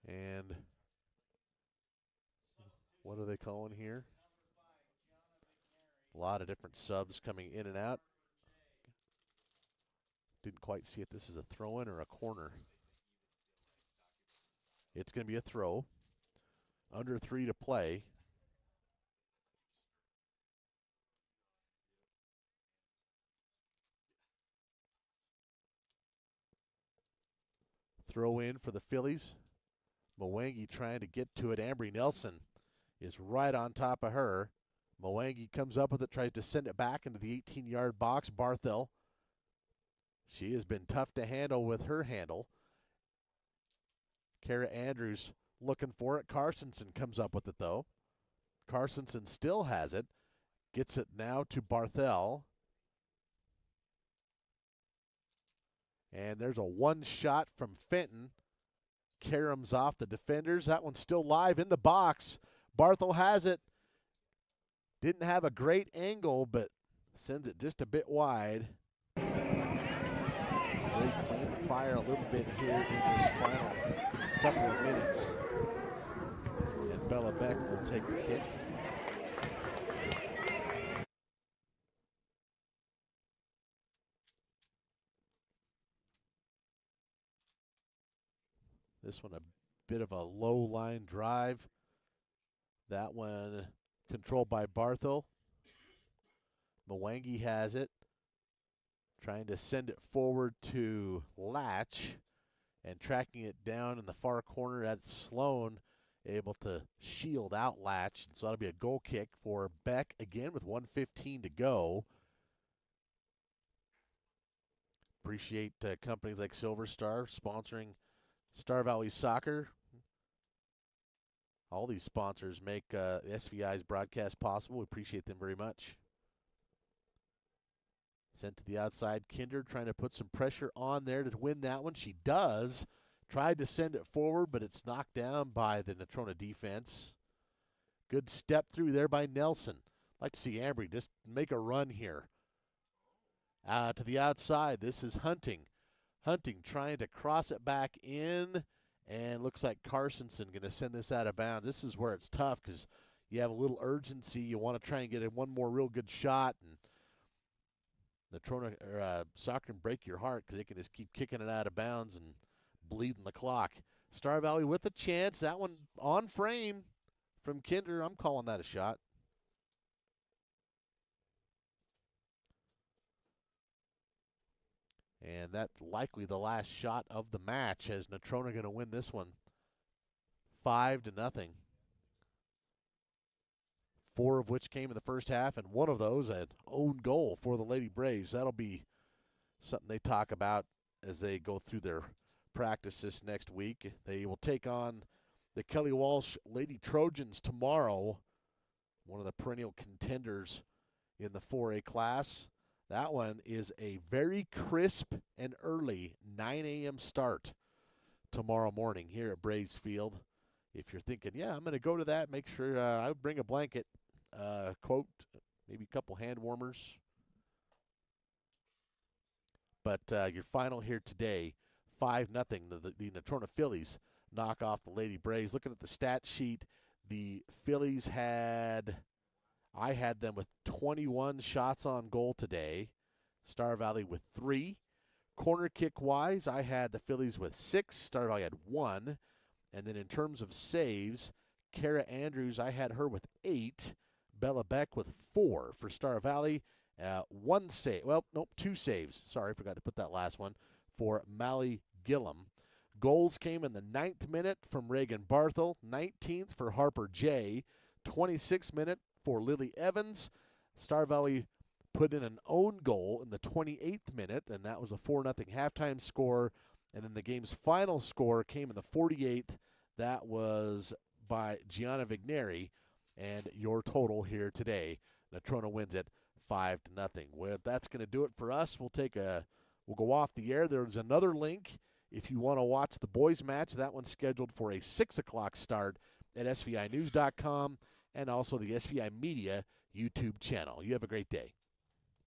And what are they calling here? A lot of different subs coming in and out. Didn't quite see if this is a throw-in or a corner. It's going to be a throw. Under 3 to play. Throw in for the Phillies. Mwangi trying to get to it. Ambry Nelson is right on top of her. Mwangi comes up with it, tries to send it back into the 18-yard box. Barthel. She has been tough to handle with her handle. Kara Andrews looking for it. Carstensen comes up with it, though. Carstensen still has it. Gets it now to Barthel. And there's a one shot from Fenton. Caroms off the defenders. That one's still live in the box. Barthel has it. Didn't have a great angle, but sends it just a bit wide. Braves playing the fire a little bit here in this final couple of minutes. And Bella Beck will take the kick. This one a bit of a low line drive That one controlled by Barthel. Mwangi has it. Trying to send it forward to Latch. And tracking it down in the far corner, that's Sloan able to shield out Latch. So that'll be a goal kick for Beck again with 1:15 to go. Appreciate companies like Silver Star sponsoring Star Valley Soccer. All these sponsors make SVI's broadcast possible. We appreciate them very much. Sent to the outside, Kinder trying to put some pressure on there to win that one. She does. Tried to send it forward, but it's knocked down by the Natrona defense. Good step through there by Nelson. Like to see Ambry just make a run here. To the outside, this is Hunting. Hunting trying to cross it back in, and looks like Carsonson going to send this out of bounds. This is where it's tough because you have a little urgency. You want to try and get in one more real good shot, and Natrona Soccer can break your heart because they can just keep kicking it out of bounds and bleeding the clock. Star Valley with a chance. That one on frame from Kinder. I'm calling that a shot. And that's likely the last shot of the match, as Natrona going to win this one 5-0. 4 of which came in the first half, and one of those an own goal for the Lady Braves. That'll be something they talk about as they go through their practice this next week. They will take on the Kelly Walsh Lady Trojans tomorrow, one of the perennial contenders in the 4A class. That one is a very crisp and early 9 a.m. start tomorrow morning here at Braves Field. If you're thinking, yeah, I'm going to go to that, make sure I bring a blanket, coat, maybe a couple hand warmers. But your final here today, 5-0. The Natrona Phillies knock off the Lady Braves. Looking at the stat sheet, the Phillies I had them with 21 shots on goal today. Star Valley with 3. Corner kick-wise, I had the Phillies with 6. Star Valley had 1. And then in terms of saves, Kara Andrews, I had her with 8. Bella Beck with 4 for Star Valley. 1 save. Well, nope, 2 saves. Sorry, forgot to put that last one for Mally Gillum. Goals came in the 9th minute from Reagan Barthel. 19th for Harper J. 26th minute for Lily Evans. Star Valley put in an own goal in the 28th minute, and that was a 4-0 halftime score. And then the game's final score came in the 48th. That was by Gianna Vigneri. And your total here today, Natrona wins it 5-0. Well, that's going to do it for us. We'll go off the air. There's another link if you want to watch the boys match. That one's scheduled for a 6 o'clock start at SVInews.com and also the SVI Media YouTube channel. You have a great day.